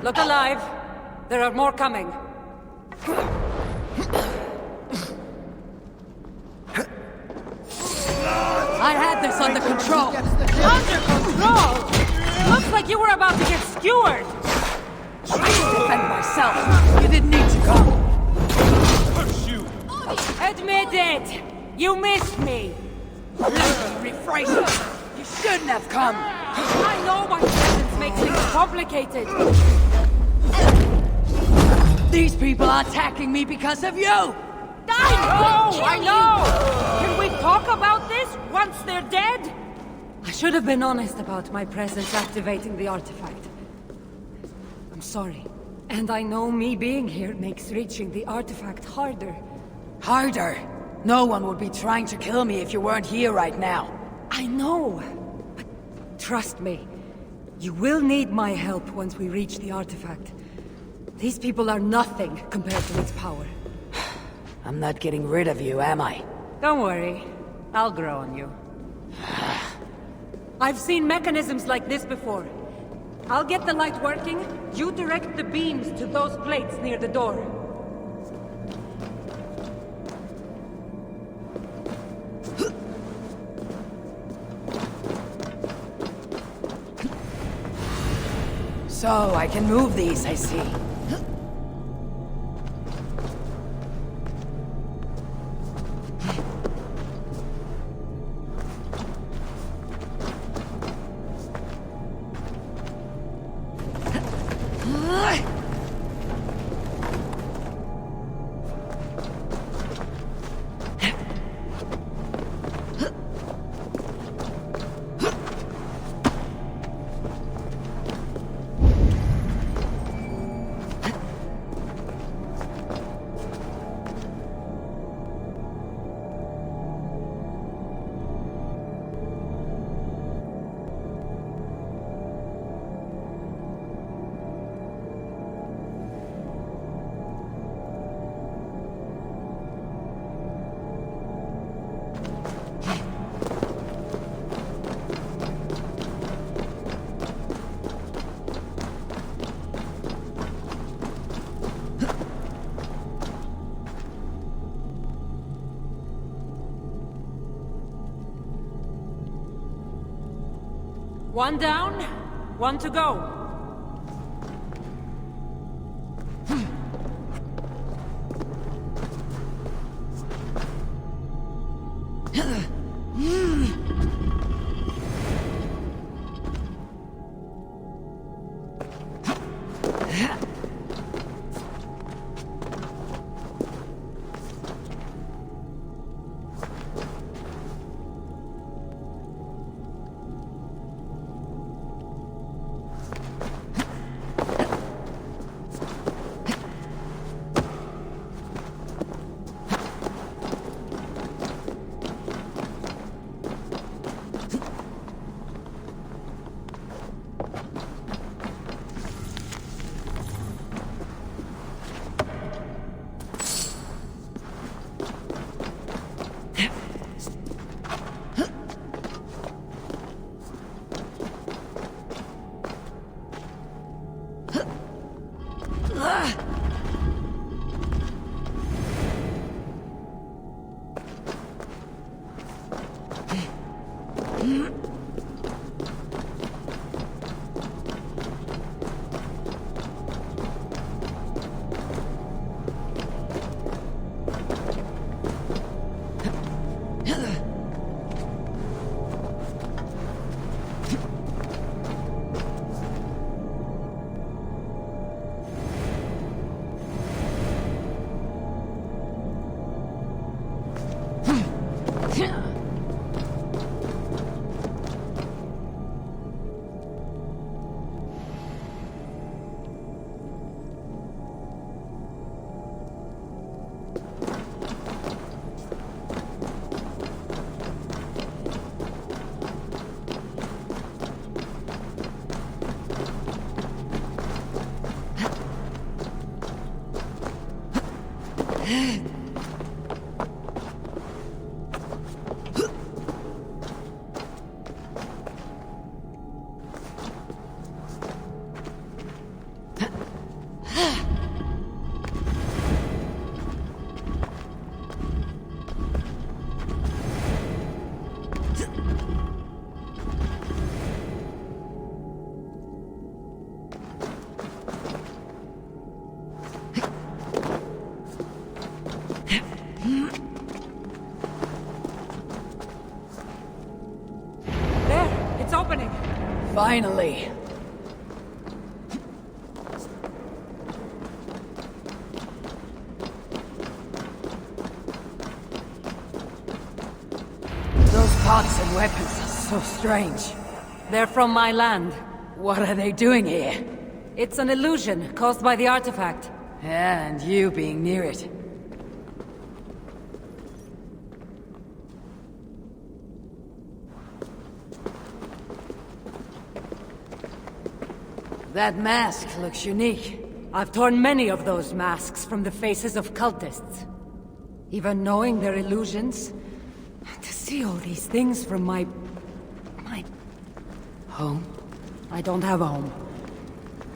Look alive. There are more coming. I had this under control. Under control? Looks like you were about to get skewered. I can defend myself. You didn't need to come. Curse you! Admit it! You missed me! Rephrase it! You shouldn't have come! I know my presence makes things complicated! These people are attacking me because of you! I know! Can we talk about this once they're dead? I should have been honest about my presence activating the artifact. I'm sorry. And I know me being here makes reaching the artifact harder. Harder? No one would be trying to kill me if you weren't here right now. I know. But trust me, you will need my help once we reach the artifact. These people are nothing compared to its power. I'm not getting rid of you, am I? Don't worry. I'll grow on you. I've seen mechanisms like this before. I'll get the light working. You direct the beams to those plates near the door. So, I can move these, I see. One down, one to go. Finally. Those pots and weapons are so strange. They're from my land. What are they doing here? It's an illusion caused by the artifact. Yeah, and you being near it. That mask looks unique. I've torn many of those masks from the faces of cultists. Even knowing they're illusions, to see all these things from my home. I don't have a home.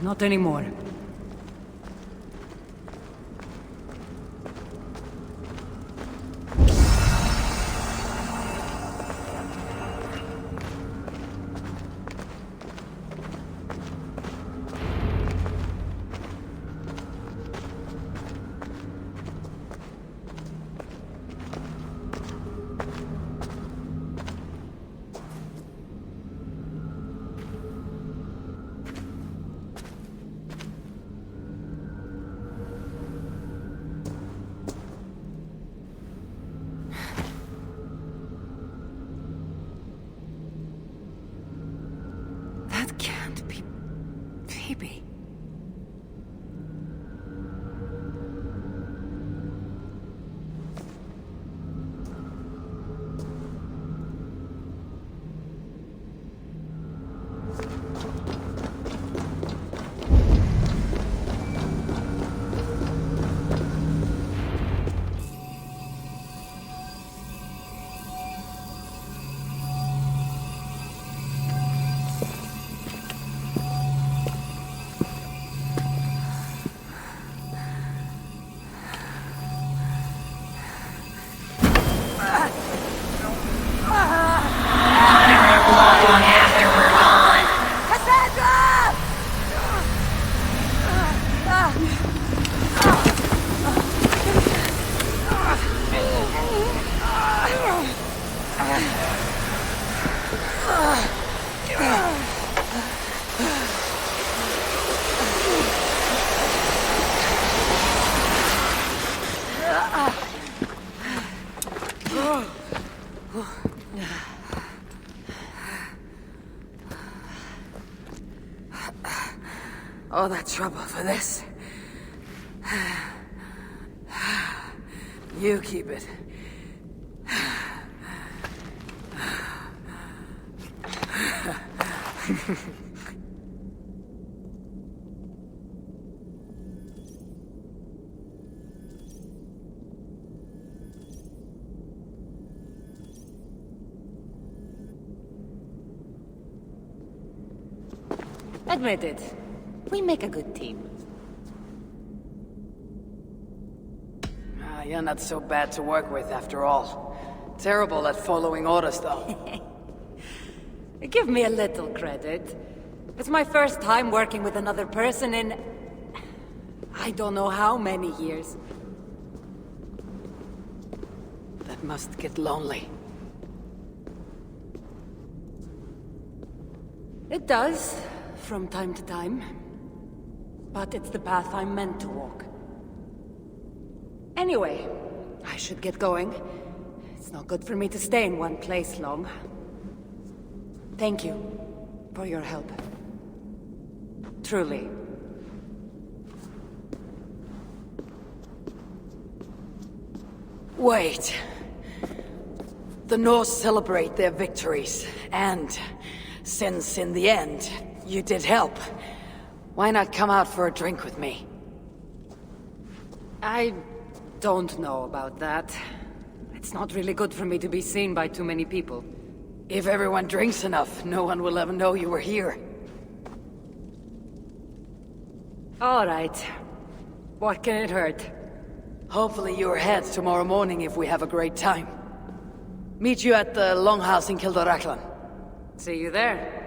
Not anymore. That can't be Phoebe. All that trouble for this. You keep it. Admit it. We make a good team. You're not so bad to work with after all. Terrible at following orders, though. Give me a little credit. It's my first time working with another person in... I don't know how many years. That must get lonely. It does, from time to time. But it's the path I'm meant to walk. Anyway, I should get going. It's not good for me to stay in one place long. Thank you for your help. Truly. Wait. The Norse celebrate their victories, and since in the end, you did help, why not come out for a drink with me? I don't know about that. It's not really good for me to be seen by too many people. If everyone drinks enough, no one will ever know you were here. All right. What can it hurt? Hopefully you're ahead tomorrow morning if we have a great time. Meet you at the Longhouse in Kildoraklan. See you there.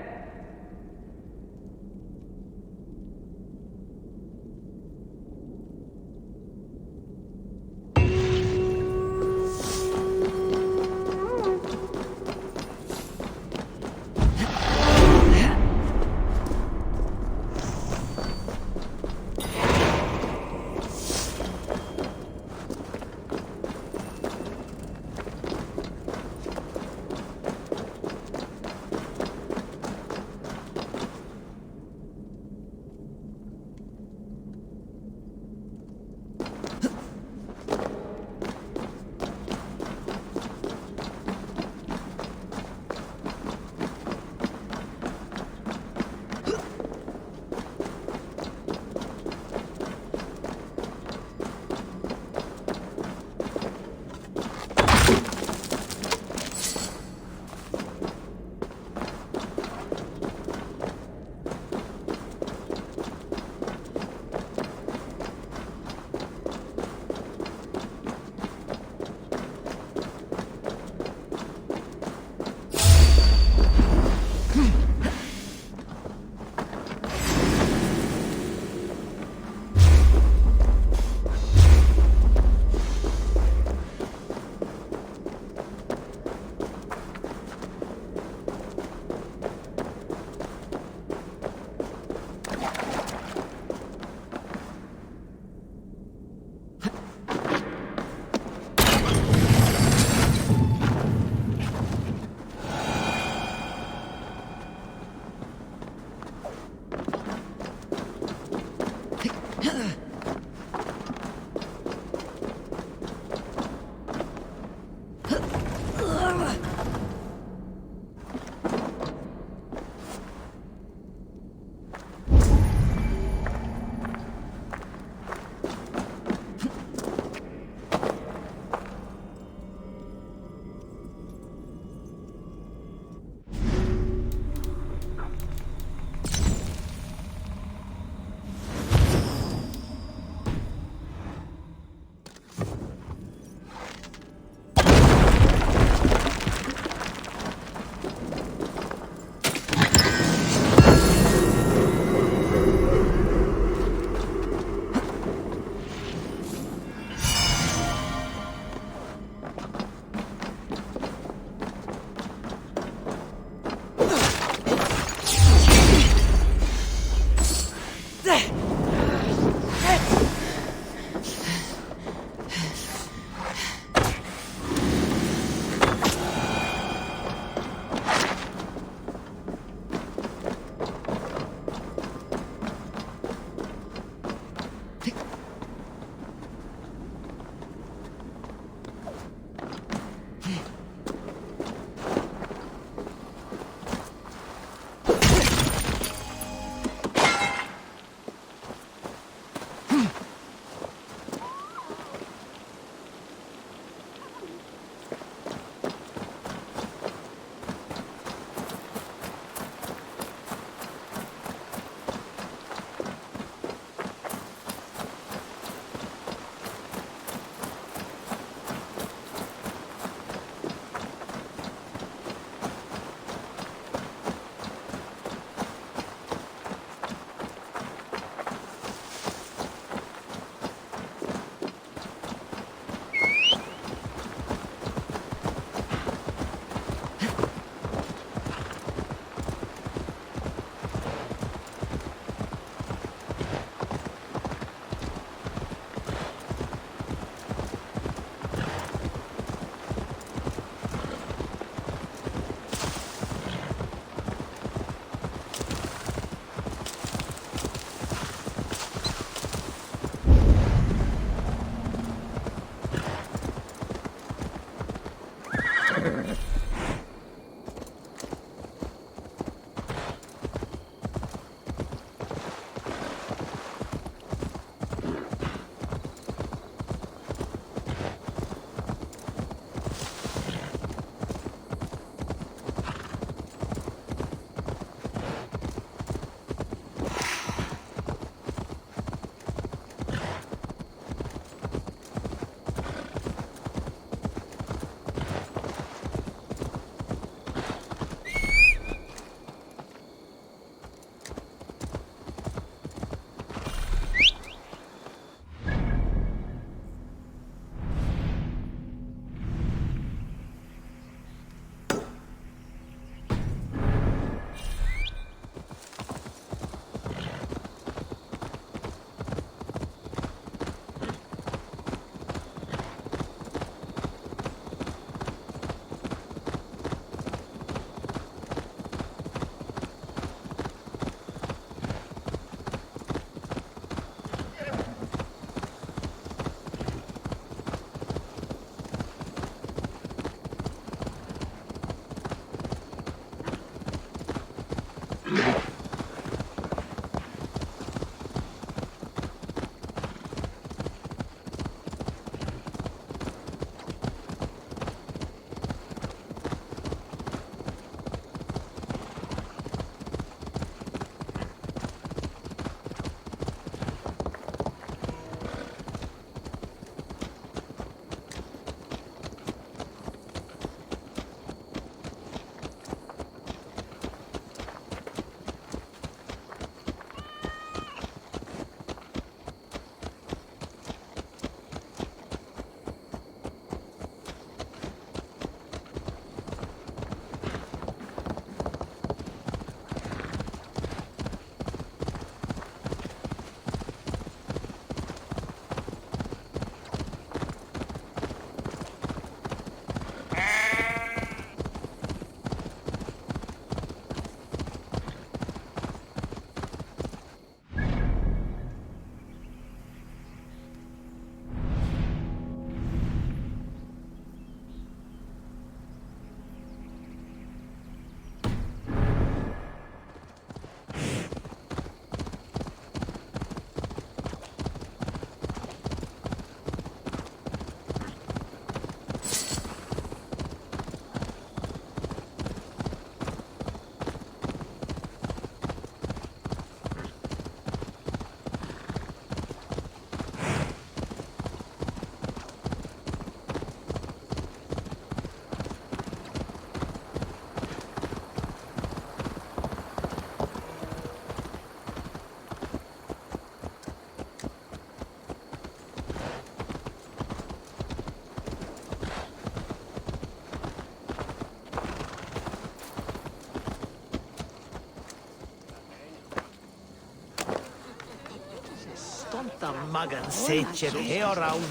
The muggen set your hair out.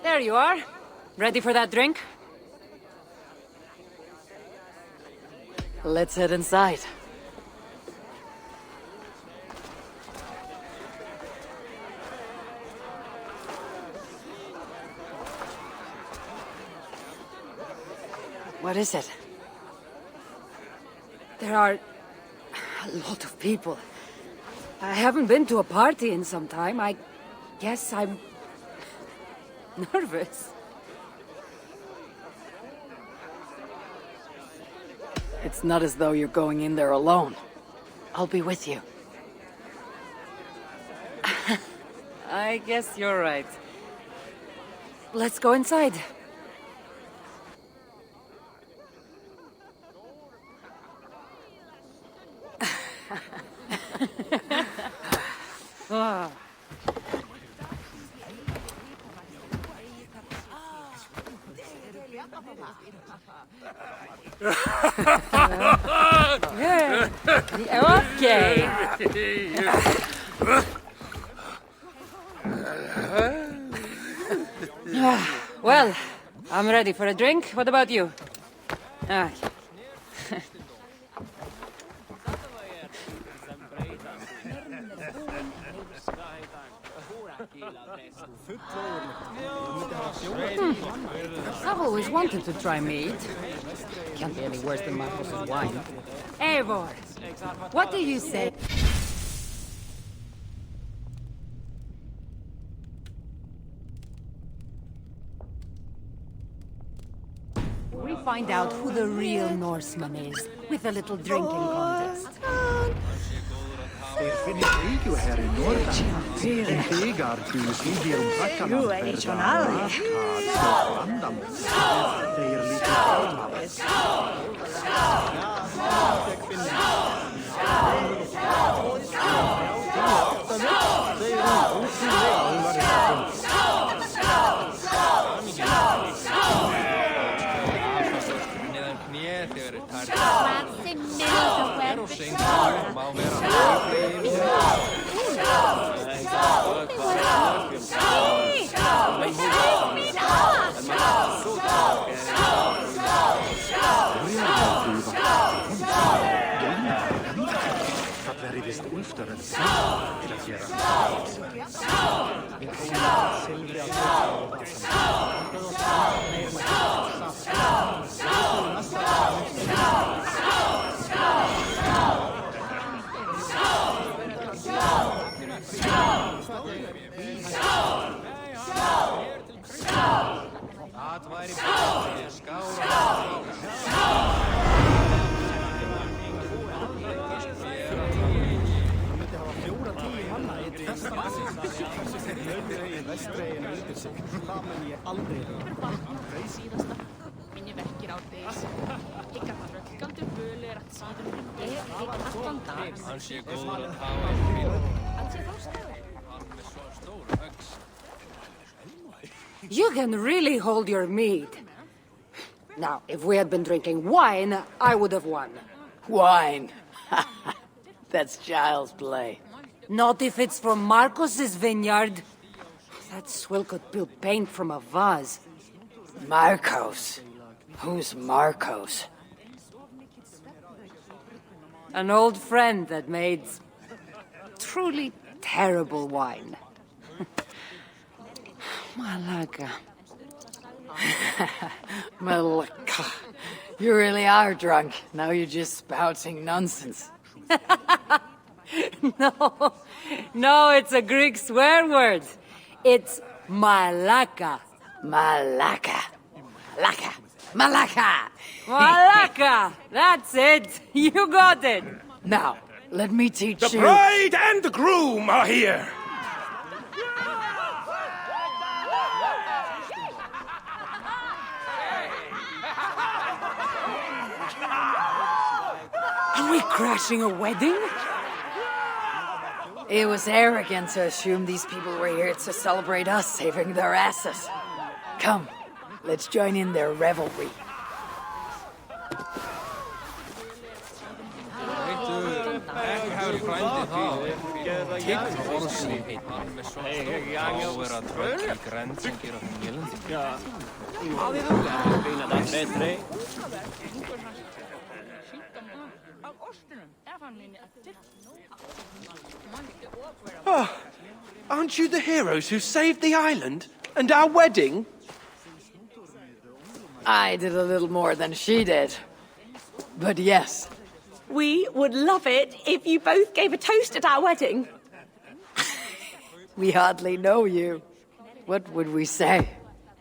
There you are. Ready for that drink? Let's head inside. What is it? There are a lot of people. I haven't been to a party in some time. I guess I'm nervous. It's not as though you're going in there alone. I'll be with you. I guess you're right. Let's go inside. Ah. Yeah. Okay. Well, I'm ready for a drink. What about you? Ah. I've always wanted to try meat. Can't be any worse than Marcos's wine. Eivor, what do you say? We find out who the real Norseman is with a little drinking contest. You can really hold your mead. Now, if we had been drinking wine, I would have won. Wine. That's child's play. Not if it's from Marcos's vineyard. That swill could peel paint from a vase. Marcos? Who's Marcos? An old friend that made truly terrible wine. Malaga. Malaka. You really are drunk. Now you're just spouting nonsense. No, it's a Greek swear word. It's malaka. Malaka. Malaka. Malaka. Malaka! That's it! You got it! Now, let me teach The you... bride and the groom are here! Are we crashing a wedding? It was arrogant to assume these people were here to celebrate us saving their asses. Come, let's join in their revelry. Oh, aren't you the heroes who saved the island and our wedding? I did a little more than she did. But yes. We would love it if you both gave a toast at our wedding. We hardly know you. What would we say?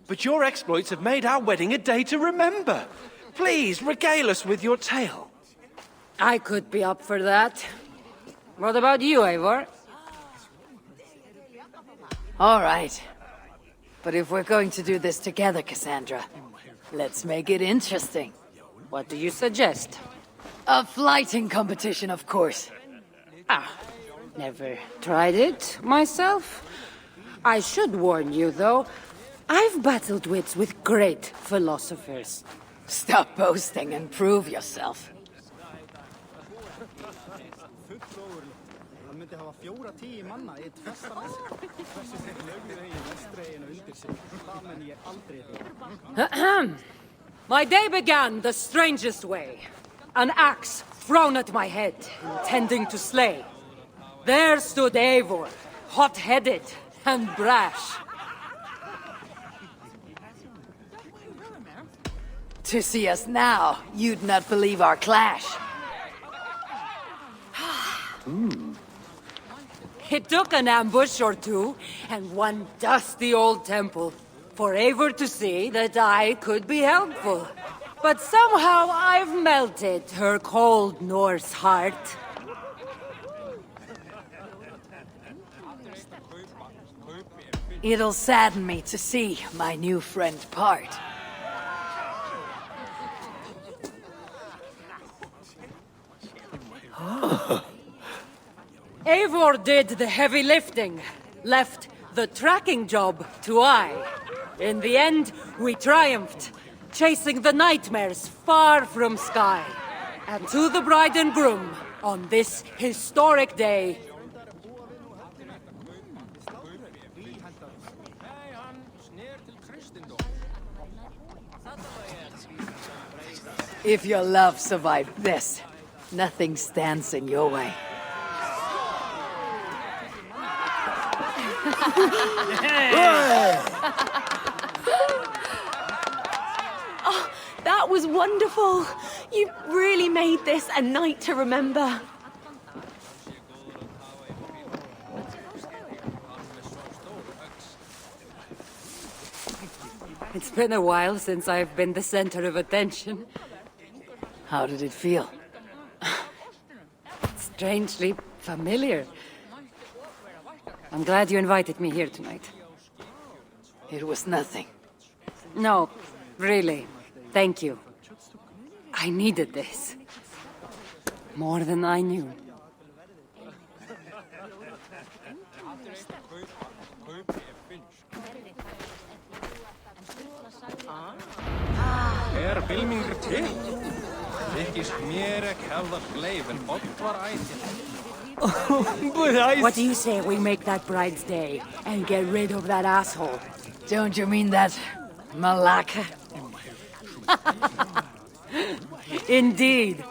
But your exploits have made our wedding a day to remember. Please, regale us with your tale. I could be up for that. What about you, Eivor? All right. But if we're going to do this together, Cassandra, let's make it interesting. What do you suggest? A flighting competition, of course. Never tried it myself. I should warn you, though. I've battled wits with great philosophers. Stop boasting and prove yourself. My day began the strangest way. An axe thrown at my head, intending to slay. There stood Eivor, hot-headed and brash. To see us now, you'd not believe our clash. It took an ambush or two, and one dusty old temple, for Eivor to see that I could be helpful. But somehow I've melted her cold Norse heart. It'll sadden me to see my new friend part. Eivor did the heavy lifting, left the tracking job to I. In the end, we triumphed, chasing the nightmares far from Sky. And to the bride and groom, on this historic day, If your love survived this, nothing stands in your way. Oh, that was wonderful. You really made this a night to remember. it's been a while since I've been the center of attention. How did it feel? Strangely familiar. I'm glad you invited me here tonight. It was nothing. No, really. Thank you. I needed this. More than I knew. Filmingur til? Þykist mér ekki hefða bleif en oft var ætið. What do you say we make that bride's day and get rid of that asshole? Don't you mean that Malaka? Indeed.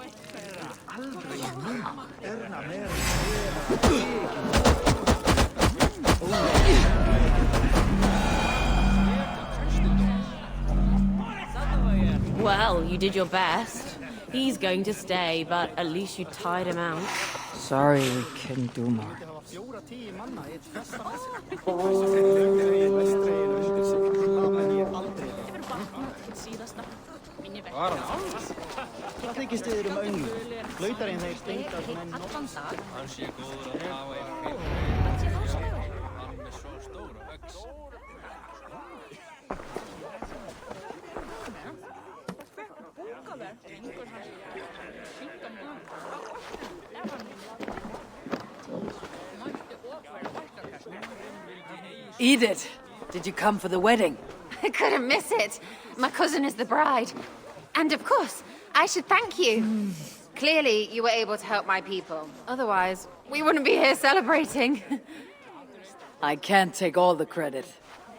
Well, you did your best. He's going to stay, but at least you tied him out. Sorry, we couldn't do more. Hvað þykist þið önglu? Flautarinn þeir steinda menn Hann sé góður að hafa í fyrir. Hann með svo stóra öx. Edith, did you come for the wedding? I couldn't miss it. My cousin is the bride. And of course, I should thank you. Clearly, you were able to help my people. Otherwise, we wouldn't be here celebrating. I can't take all the credit.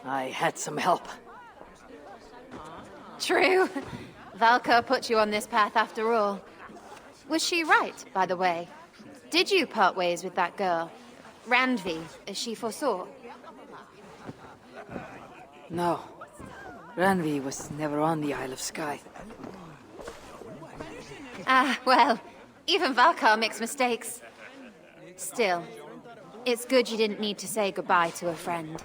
I had some help. True. Valka put you on this path after all. Was she right, by the way? Did you part ways with that girl? Randvi, as she foresaw? No. Ranvi was never on the Isle of Skye. Ah, well, even Valkar makes mistakes. Still, it's good you didn't need to say goodbye to a friend.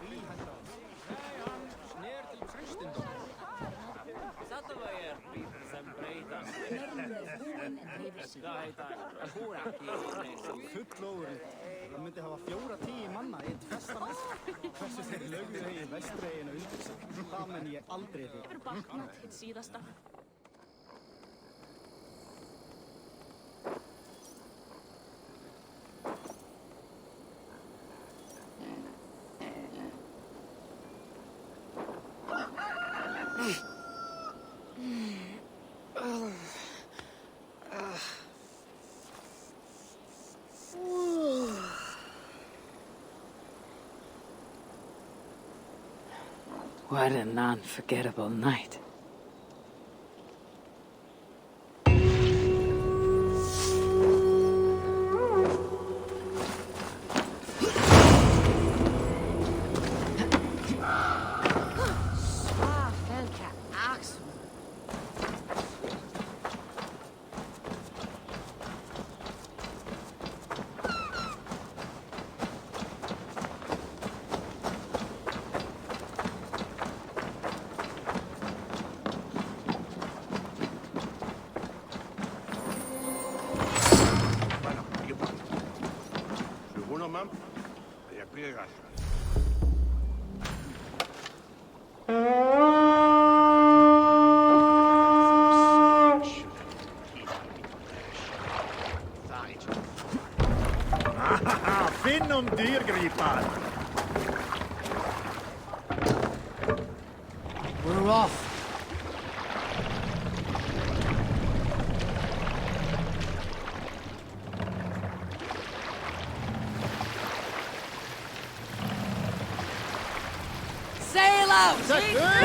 Það myndi hafa 4-10 manna í eitt festamess. Hversu þeir lögðu í vestreginu undir sig. Það menn ég aldrei því. Hefur batnað hitt síðasta. What an unforgettable night. Finnum dyrgripar! We're off. Sail out! Sail!